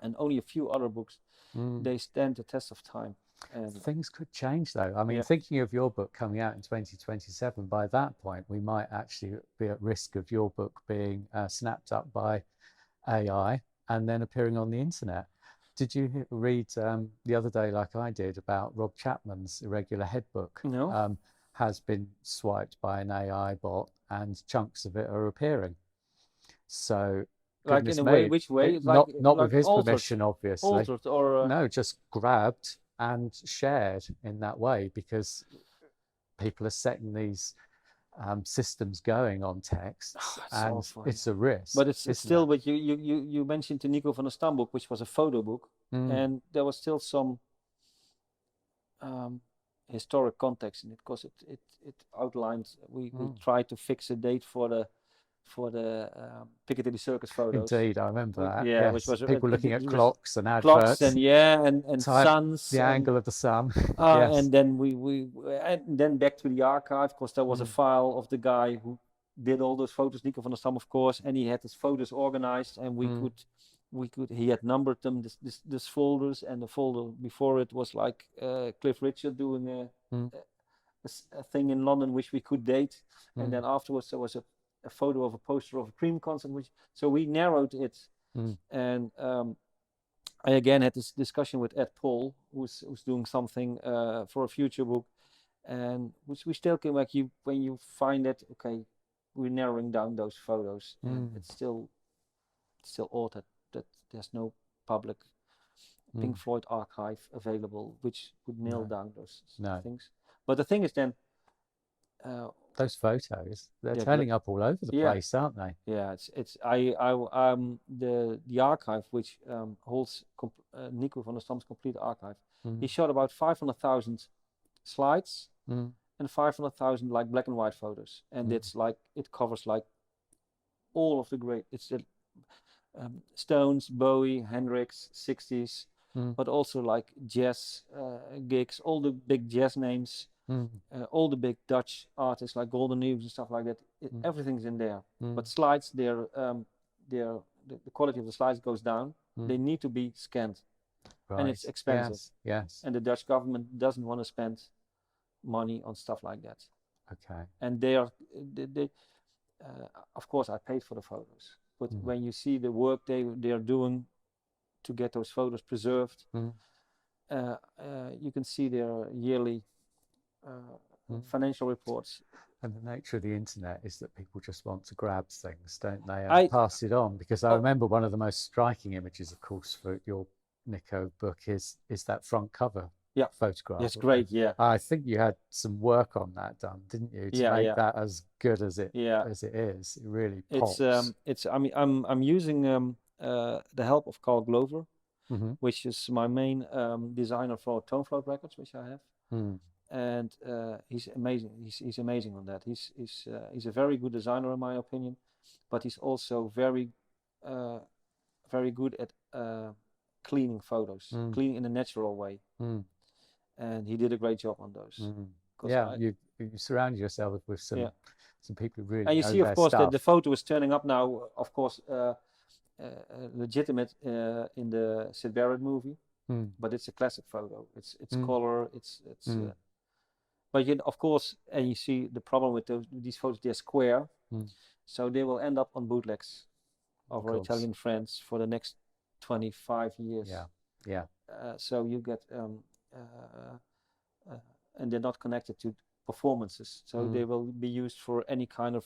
and only a few other books. They stand the test of time. And things could change, though. I mean, thinking of your book coming out in 2027, by that point, we might actually be at risk of your book being snapped up by AI and then appearing on the internet. Did you read the other day, like I did, about Rob Chapman's Irregular Head book? No. Has been swiped by an AI bot, and chunks of it are appearing. So, like in a way, which way? Not with his permission, obviously. Altered or no, just grabbed and shared in that way, because people are setting these systems going on text, and it's a risk. But it's still. But you mentioned the Nico van der Stam book, which was a photo book, and there was still some historic context in it, because it outlined. We tried to fix a date for the Piccadilly Circus photos. Indeed, I remember that. Yeah, which was people looking at clocks and adverts. Clocks and suns. The angle of the sun. And then and then back to the archive, because there was a file of the guy who did all those photos, Nico van der Stam, of course, and he had his photos organized, and he had numbered them, this folders, and the folder before it was like Cliff Richard doing a thing in London which we could date, and then afterwards there was a photo of a poster of a Cream concert, so we narrowed it, and I again had this discussion with Ed Paul, who's doing something for a future book, and which we still came back. When you find that, okay, we're narrowing down those photos, and it's still odd that there's no public Pink Floyd archive available, which would nail down those things. But the thing is then. Those photos, they're turning up all over the place, aren't they? Yeah, it's the archive, which holds Nico van der Stam's complete archive. He shot about 500,000 slides and 500,000 like black and white photos, and it's like it covers like all of the great. It's the Stones, Bowie, Hendrix, 60s, but also like jazz gigs, all the big jazz names. All the big Dutch artists like Golden Earring and stuff like that, everything's in there. But slides, the quality of the slides goes down. They need to be scanned, and it's expensive. Yes. And the Dutch government doesn't want to spend money on stuff like that. Okay. And they of course, I paid for the photos, but when you see the work they are doing to get those photos preserved, you can see their yearly financial reports. And the nature of the internet is that people just want to grab things, don't they, and pass it on. Because I remember one of the most striking images, of course, for your Nico book is that front cover photograph. It's great. Yeah, I think you had some work on that done, didn't you, to make that as good as it is. It really pops. I'm using the help of Carl Glover, which is my main designer for Tone Float Records, which I have. And he's amazing. He's amazing on that. He's a very good designer in my opinion, but he's also very good at cleaning photos, cleaning in a natural way. And he did a great job on those. You surround yourself with some people who really. And you know see, of course, that the photo is turning up now. Of course, legitimate in the Sid Barrett movie. but it's a classic photo. It's color. It's but of course, and you see the problem with these photos. They're square, so they will end up on bootlegs of our Italian friends for the next 25 years. So you get and they're not connected to performances, so they will be used for any kind of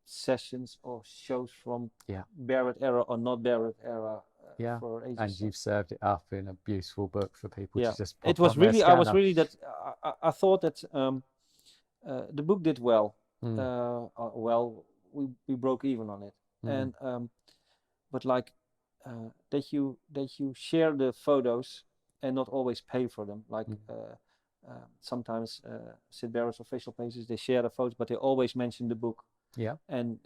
sessions or shows from Barrett era or not Barrett era. For ages. And you've served it up in a beautiful book for people to just pop it was on their really scanner. I was really that I thought that the book did well. Well, we broke even on it, and but like that you share the photos and not always pay for them. Like sometimes Sid Barrett's official pages, they share the photos, but they always mention the book. And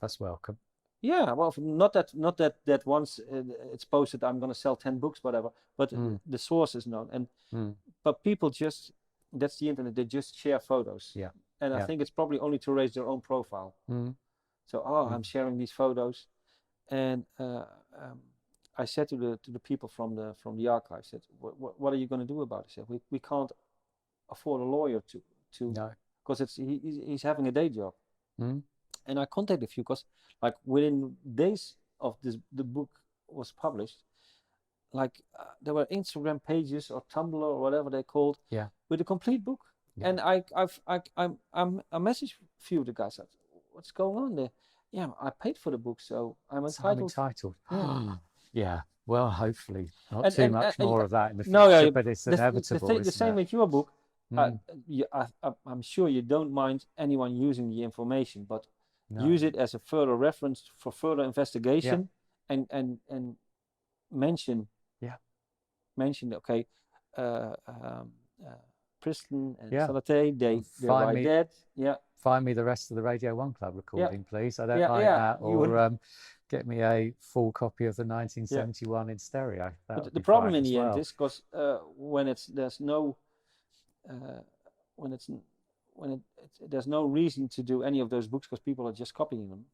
that's welcome. Yeah, well, not that once it's posted, I'm going to sell 10 books, whatever. But the source is known, and but people just, that's the internet. They just share photos. And I think it's probably only to raise their own profile. So I'm sharing these photos, and I said to the people from the archive, said, what are you going to do about it? I said, we can't afford a lawyer to because he's having a day job. And I contacted a few because, like, within days of the book was published, like there were Instagram pages or Tumblr or whatever they called, with a complete book. And I messaged a few of the guys. Said, what's going on there? Yeah, I paid for the book, so I'm entitled. Well, hopefully not too much more of that in the future. No, but it's inevitable. The same with your book. I'm sure you don't mind anyone using the information, but use it as a further reference for further investigation, and mention Priston and Salate, they write that. Find me the rest of the Radio 1 Club recording, please. I don't like that. Or get me a full copy of the 1971 in stereo. But the problem in the end is because when there's no reason to do any of those books because people are just copying them.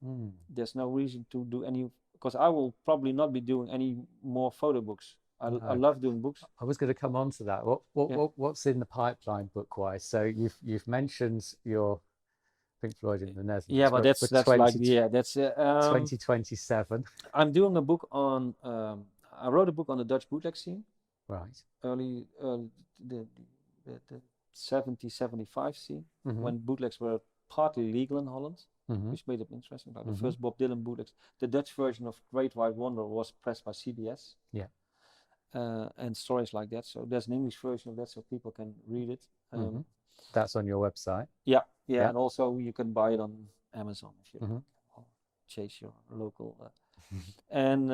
There's no reason to do any, because I will probably not be doing any more photo books. I love doing books. I was going to come on to that. What's in the pipeline book-wise? So you've mentioned your Pink Floyd in the Netherlands. Yeah, but that's 2027. I'm doing a book on. I wrote a book on the Dutch bootleg scene. Right. Early the 70-75 scene, when bootlegs were partly legal in Holland, which made it interesting. Like the first Bob Dylan bootlegs, the Dutch version of Great White Wonder was pressed by CBS. And stories like that. So there's an English version of that, so people can read it. That's on your website. Yeah, and also you can buy it on Amazon if you chase your local. And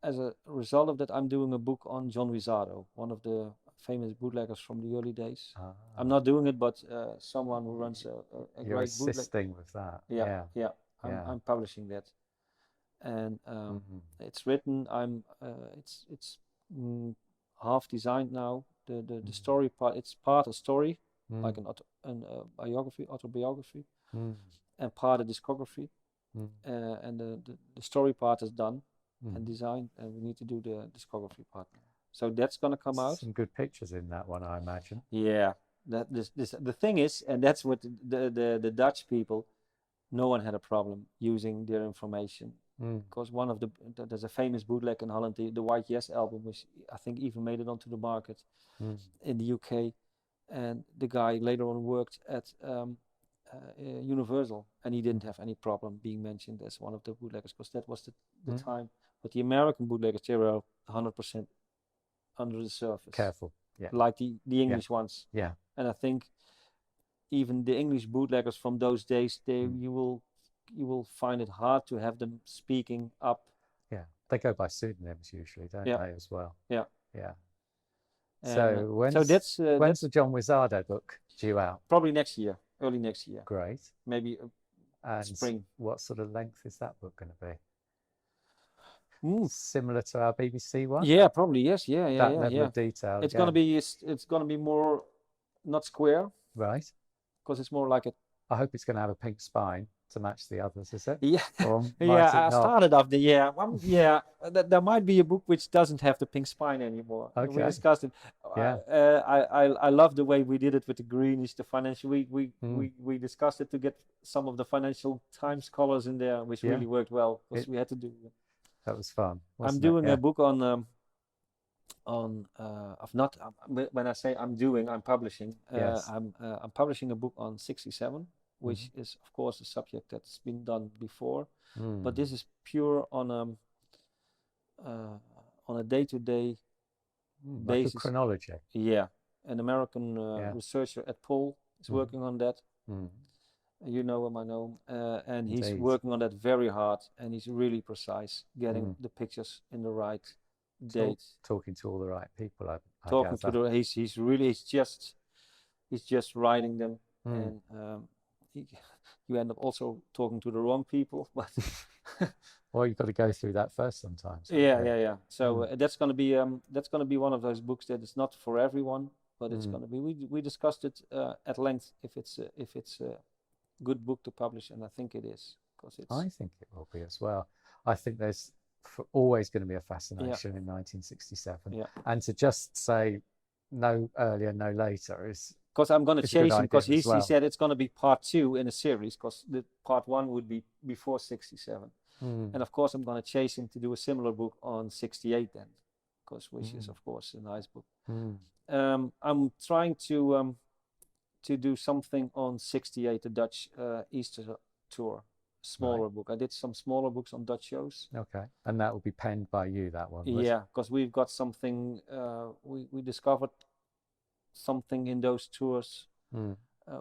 as a result of that, I'm doing a book on John Wizzardo, one of the famous bootleggers from the early days. I'm not doing it, but someone who runs a You're great assisting with that. I'm publishing that, and it's written. It's half designed now. The story part. It's part a story, like an autobiography, and part a discography, and the story part is done and designed, and we need to do the discography part now. So that's gonna come out. Some good pictures in that one, I imagine. Yeah, the thing is, and that's what the Dutch people, no one had a problem using their information, because one of there's a famous bootleg in Holland, the White Yes album, which I think even made it onto the market in the UK, and the guy later on worked at Universal, and he didn't have any problem being mentioned as one of the bootleggers, because that was the time. But the American bootleggers, they were 100% under the surface. Careful, like the English ones. Yeah, and I think even the English bootleggers from those days, you will find it hard to have them speaking up. Yeah, they go by pseudonyms usually, don't they, as well? Yeah. So when's the John Wizzardo book due out? Probably next year, early next year. Great. Maybe spring. What sort of length is that book going to be? Similar to our BBC one? Yeah, probably, yes. That level of detail. It's gonna be more, not square. Right. Because it's more like I hope it's going to have a pink spine. to match the others, is it? Yeah, Or might yeah. it I not? started off there might be a book which doesn't have the pink spine anymore. We Okay. discussed it. Yeah. I love the way we did it with the greenish, the financial. Mm. We discussed it to get some of the Financial Times colors in there, which Yeah. really worked well because we had to do. That was fun. I'm wasn't doing it? a book on of not when I say I'm doing, I'm publishing. Yes. I'm publishing a book on 67, which is of course a subject that's been done before, but this is pure on a day-to-day Like a basis. chronology. Yeah, an American researcher at Paul is working on that. You know him, I know him, and he's Indeed. working on that very hard, and he's really precise, getting the pictures in the right date. Talking to all the right people. I Talking gather. to he's just writing them, and you end up also talking to the wrong people. But well, you've got to go through that first sometimes. yeah. So that's gonna be one of those books that is not for everyone, but it's gonna be. We discussed it at length if it's a good book to publish, and I think it is, because it's. I think it will be as well. I think there's always going to be a fascination in 1967, and to just say no earlier, no later is. Because I'm going to chase him, because he said it's going to be part 2 in a series, because the part 1 would be before 67. And of course I'm going to chase him to do a similar book on 68 then, because which is of course a nice book. I'm trying to do something on 68, the Dutch Easter tour, smaller book. I did some smaller books on Dutch shows. Okay, and that will be penned by you, that one? Yeah, because we've got something, we discovered something in those tours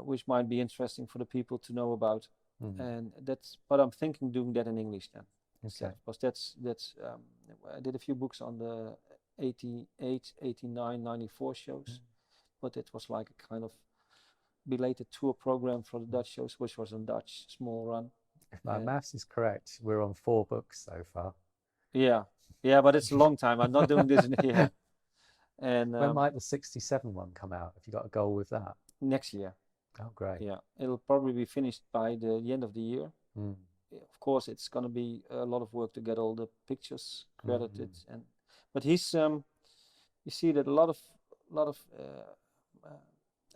which might be interesting for the people to know about. And but I'm thinking doing that in English then. Okay. Because that's I did a few books on the 88, 89, 94 shows, but it was like a kind of belated tour program for the Dutch shows, which was in Dutch, small run. If my maths is correct, we're on 4 books so far. Yeah, but it's a long time. I'm not doing this in here. And when might the 67 one come out? Have you got a goal with that? Next year. Oh, great. Yeah, it'll probably be finished by the end of the year. Of course, it's going to be a lot of work to get all the pictures credited, but he's you see that a lot of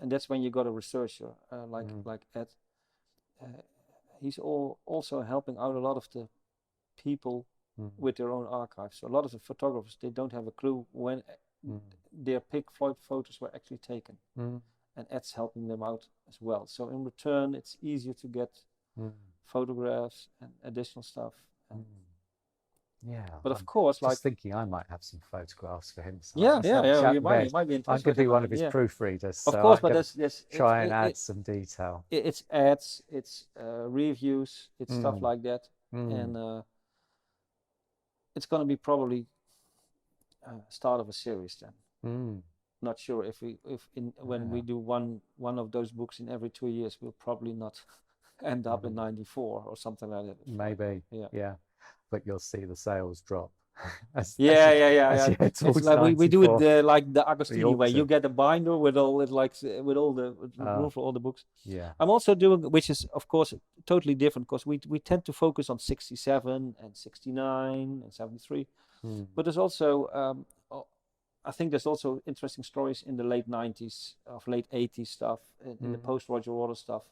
and that's when you got a researcher like Ed. He's also helping out a lot of the people with their own archives. So a lot of the photographers, they don't have a clue when their Pink Floyd photos were actually taken. And Ed's helping them out as well. So in return, it's easier to get photographs and additional stuff. Yeah. But of course, just thinking I might have some photographs for him. So yeah. You might be interested. I'm going to be one of his proofreaders. Of course, but there's try and add some detail. It's ads, it's reviews, it's stuff like that, and it's going to be probably start of a series then. Not sure if when we do one of those books in every 2 years, we'll probably not end up in 94 or something like that. Maybe. Yeah. But you'll see the sales drop. It's like we do it like the Agostini way. You get a binder with all it with all the room for all the books. Yeah. I'm also doing, which is of course totally different, because we tend to focus on 67 and 69 and 73, but there's also I think there's also interesting stories in the late 90s, of late 80s stuff, in the post Roger Waters stuff.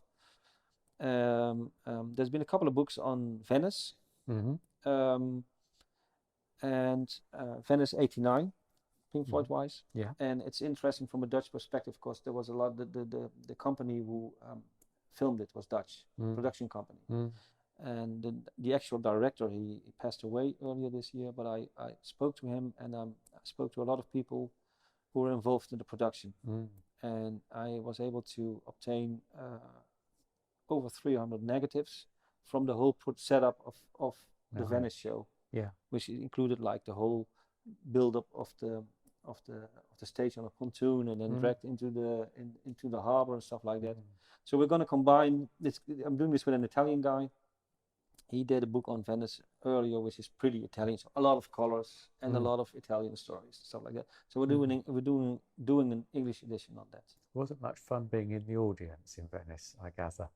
There's been a couple of books on Venice, and Venice 89, Pink Floyd wise. Yeah. And it's interesting from a Dutch perspective, because there was a lot, the company who filmed it was Dutch, production company. And the actual director, he passed away earlier this year, but I spoke to him, and I spoke to a lot of people who were involved in the production. And I was able to obtain over 300 negatives from the whole setup of the Venice show. Yeah. Which included like the whole build-up of the stage on a pontoon, and then dragged into the harbor and stuff like that. So we're going to combine this. I'm doing this with an Italian guy. He did a book on Venice earlier, which is pretty Italian, so a lot of colors and a lot of Italian stories, stuff like that. So we're doing an English edition on that. Wasn't much fun being in the audience in Venice, I gather.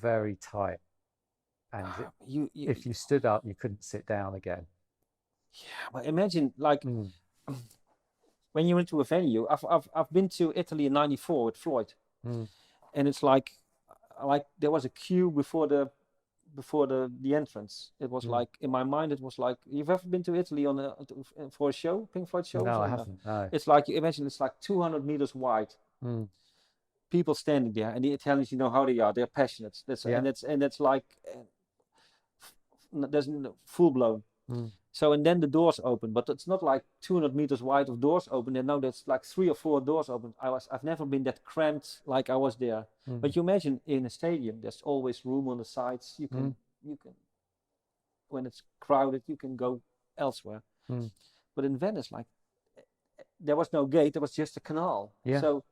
very tight, and if you stood up, you couldn't sit down again. Yeah, but imagine like when you went to a venue. I've been to Italy in '94 with Floyd, and it's like there was a queue before the entrance. It was like, in my mind, it was like, you've ever been to Italy for a show, Pink Floyd show? No, I haven't. No. It's like, you imagine it's like 200 meters wide. People standing there, and the Italians, you know how they are. They're passionate. And it's like there's full blown. So, and then the doors open, but it's not like 200 meters wide of doors open. And now there's like 3 or 4 doors open. I've never been that cramped like I was there. But you imagine in a stadium, there's always room on the sides. You can, when it's crowded, you can go elsewhere. But in Venice, like, there was no gate. There was just a canal. Yeah. So,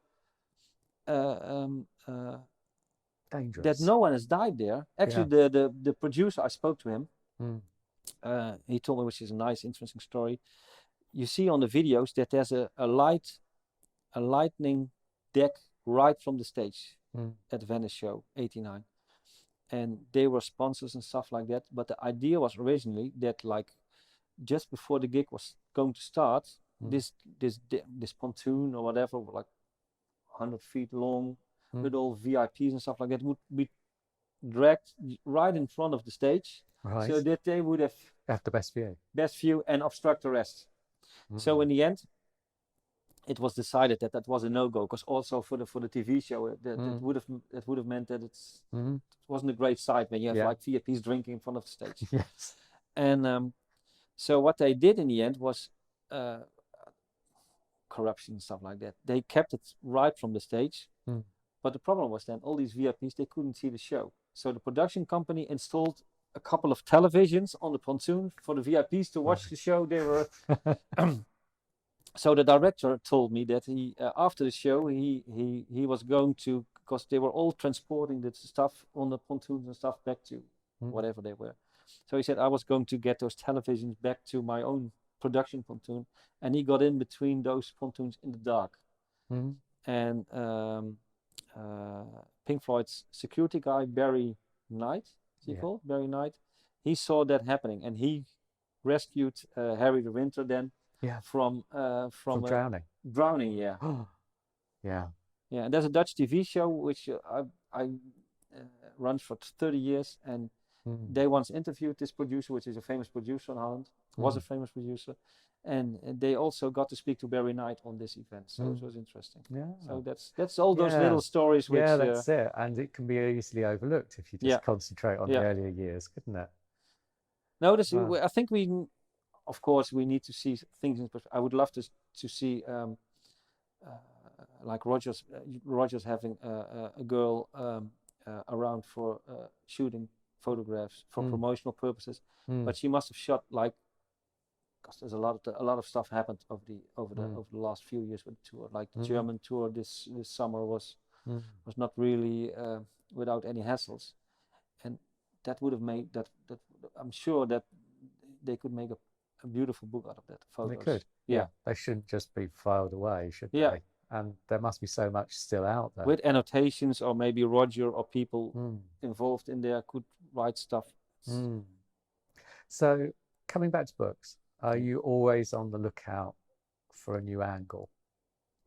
dangerous. That no one has died there. Actually, the producer, I spoke to him. He told me, which is a nice, interesting story. You see on the videos that there's a lightning deck right from the stage at the Venice show '89, and they were sponsors and stuff like that. But the idea was originally that, like, just before the gig was going to start, this pontoon or whatever, like 100 feet long, with all VIPs and stuff like that, would be dragged right in front of the stage. Right. So that they would have the best view and obstruct the rest. So in the end, it was decided that was a no-go, because also for the TV show, it would have meant that it wasn't a great sight when you have like VIPs drinking in front of the stage. Yes. And so what they did in the end was corruption and stuff like that. They kept it right from the stage, but the problem was then all these VIPs, they couldn't see the show. So the production company installed a couple of televisions on the pontoon for the VIPs to watch the show. They were so the director told me that he after the show he was going to, because they were all transporting the stuff on the pontoons and stuff back to whatever they were. So he said, I was going to get those televisions back to my own production pontoon, and he got in between those pontoons in the dark. And Pink Floyd's security guy, Barry Knight, called Barry Knight, he saw that happening, and he rescued Harry the Winter then from drowning. Yeah. And there's a Dutch TV show which I runs for 30 years, and they once interviewed this producer, which is a famous producer in Holland, was a famous producer, and they also got to speak to Barry Knight on this event. So it was interesting. So that's all those little stories which that's it, and it can be easily overlooked if you just concentrate on the earlier years, couldn't it? No, I think of course we need to see things in perspective. I would love to see like Rogers having a girl around for shooting photographs for promotional purposes, but she must have shot, like, because there's a lot of stuff happened over the last few years with the tour. Like the German tour this summer was not really without any hassles, and that would have made that I'm sure that they could make a beautiful book out of that. Photos. They could. Yeah. They shouldn't just be filed away, should they? And there must be so much still out there. With annotations, or maybe Roger or people involved in there could write stuff. So, coming back to books, are you always on the lookout for a new angle?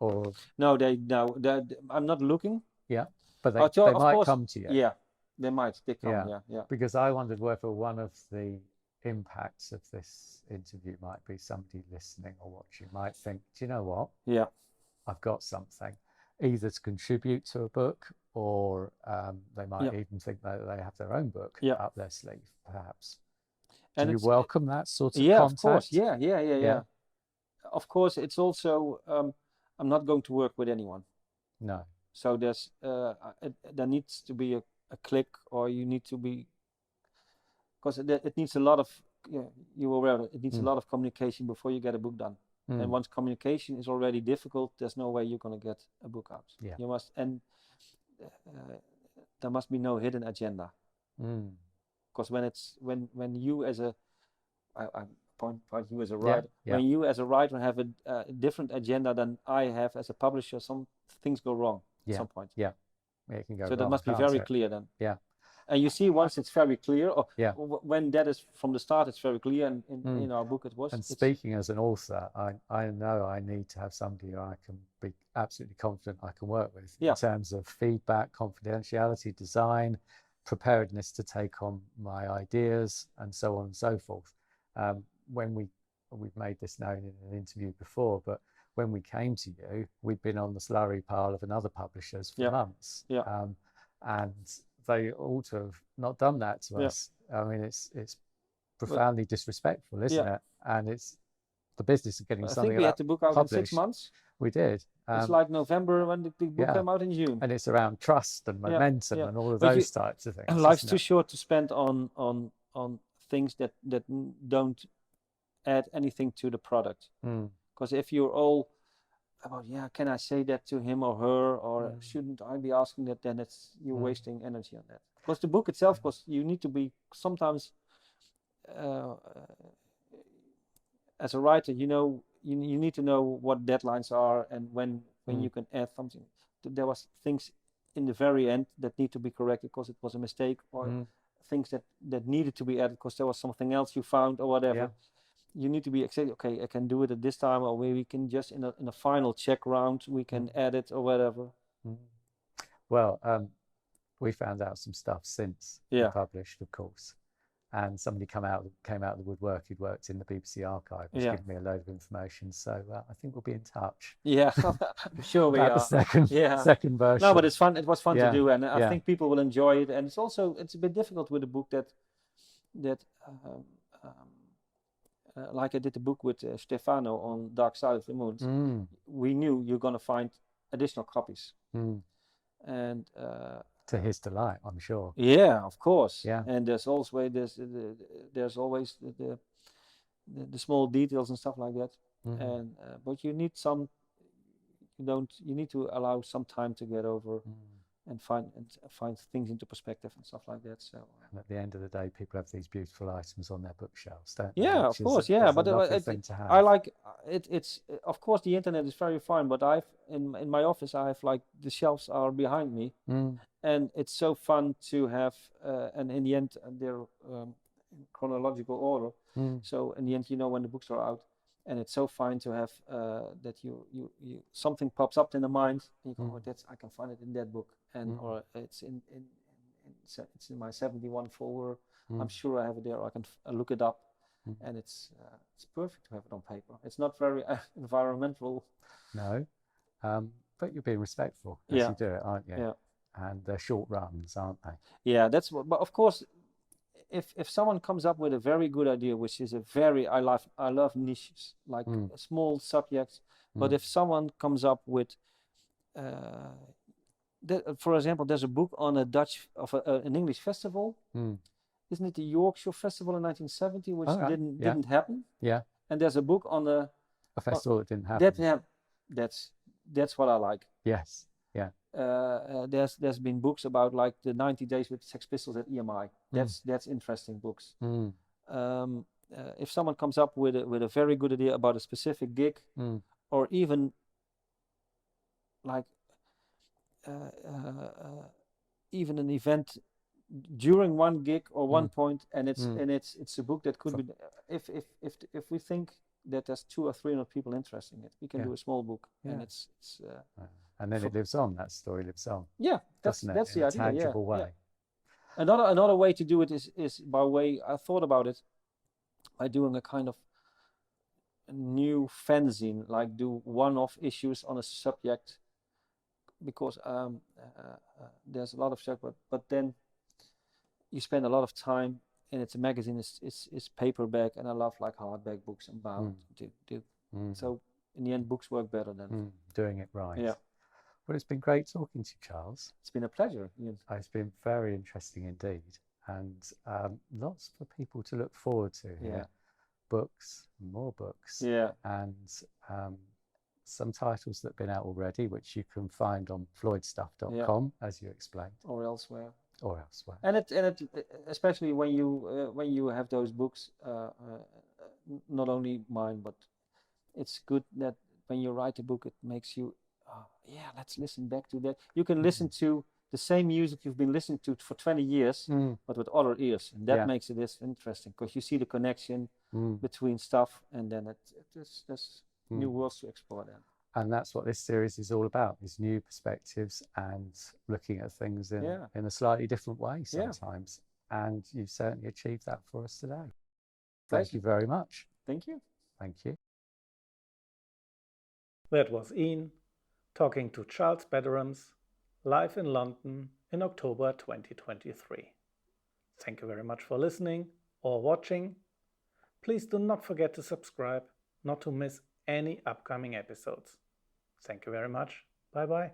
Or no, I'm not looking. Yeah, but they might come to you. Yeah, they might. They come. Yeah. Because I wondered whether one of the impacts of this interview might be somebody listening or watching might think, do you know what? Yeah, I've got something, either to contribute to a book, or they might even think that they have their own book up their sleeve, perhaps. And you welcome that sort of contact? Of course. Yeah. Of course, it's also I'm not going to work with anyone. No. So there's there needs to be a click, or you need to be, because it needs a lot of you were aware of it. It needs a lot of communication before you get a book done. And once communication is already difficult, there's no way you're going to get a book out. Yeah. You must, and there must be no hidden agenda. Because when you as a I point you as a writer, when you as a writer have a different agenda than I have as a publisher, some things go wrong at some point. it can go So wrong, that must be can't very it? clear then. Yeah. And you see, once it's very clear, or Yeah. when that is from the start, it's very clear. And in our book, it was. And speaking as an author, I know I need to have somebody who I can be absolutely confident I can work with in terms of feedback, confidentiality, design, preparedness to take on my ideas, and so on and so forth. When we've made this known in an interview before, but when we came to you, we'd been on the slurry pile of another publishers for months. And they ought to have not done that to us. I mean, it's profoundly disrespectful, isn't it? And it's the business of getting something. I think we had the book out in 6 months. We did. It's like November when the book came out in June. And it's around trust and momentum and all of those types of things. Life's too short to spend on things that don't add anything to the product. Because if you're all about, can I say that to him or her, or shouldn't I be asking that, then you're wasting energy on that. Because the book itself, because you need to be sometimes, as a writer, you need to know what deadlines are and when you can add something. There was things in the very end that need to be corrected because it was a mistake, or things that needed to be added because there was something else you found or whatever. You need to be exactly, okay, I can do it at this time, or maybe we can just in a final check round we can add it or whatever. Well, we found out some stuff since we published, of course, and somebody came out of the woodwork who'd worked in the BBC archive, was giving me a load of information. So I think we'll be in touch. Yeah, I'm sure we are. The second version. No, but it's fun. It was fun to do, and I think people will enjoy it. And it's a bit difficult with a book that like I did the book with Stefano on Dark Side of the Moon. We knew you're going to find additional copies, and to his delight, I'm sure. Yeah, of course. Yeah. And there's always the small details and stuff like that. And but you need you need to allow some time to get over and find things into perspective and stuff like that. So and at the end of the day, people have these beautiful items on their bookshelves, don't they? Yeah, of course. But I like it. It's of course the internet is very fine, but I've in my office I have like the shelves are behind me, and it's so fun to have. And in the end, they're in chronological order. So in the end, when the books are out. And it's so fine to have that you something pops up in the mind and you go, I can find it in that book, and or it's in my 71 folder. I'm sure I have it there. I can look it up, and it's perfect to have it on paper. It's not very environmental. No, but you're being respectful as you do it, aren't you? Yeah. And they're short runs, aren't they? Yeah, that's what. But of course. If someone comes up with a very good idea, which is I love niches, like small subjects, but if someone comes up with, for example, there's a book on an English festival, isn't it the Yorkshire Festival in 1970, which didn't happen? Yeah. And there's a book on a festival that didn't happen. That's what I like. Yes. Yeah. There's been books about like the 90 Days with Sex Pistols at EMI. That's interesting books. If someone comes up with a very good idea about a specific gig, or even like even an event during one gig or one point, and it's a book that could be if we think that there's 200 or 300 people interested in it, we can do a small book, and it's and then it lives on. That story lives on. Yeah, that's the idea. In a tangible way. Yeah. Another way to do it is by way I thought about it by doing a kind of new fanzine, like do one-off issues on a subject, because there's a lot of stuff, but then you spend a lot of time, and it's a magazine. It's paperback, and I love like hardback books and bound to. So in the end, books work better than doing it right. Yeah. Well, it's been great talking to you, Charles. It's been a pleasure, Ian. It's been very interesting indeed, and lots for people to look forward to here. Yeah. Books, more books, and some titles that have been out already, which you can find on floydstuff.com, as you explained, or elsewhere. And it especially when you have those books, not only mine, but it's good that when you write a book, it makes you let's listen back to that. You can listen to the same music you've been listening to for 20 years, but with other ears. And that makes it interesting, because you see the connection between stuff, and then there's new worlds to explore then. And that's what this series is all about, is new perspectives and looking at things in a slightly different way sometimes. And you've certainly achieved that for us today. Thank you very much. Thank you. Thank you. That was Ian talking to Charles Beterams live in London in October 2023. Thank you very much for listening or watching. Please do not forget to subscribe not to miss any upcoming episodes. Thank you very much. Bye bye.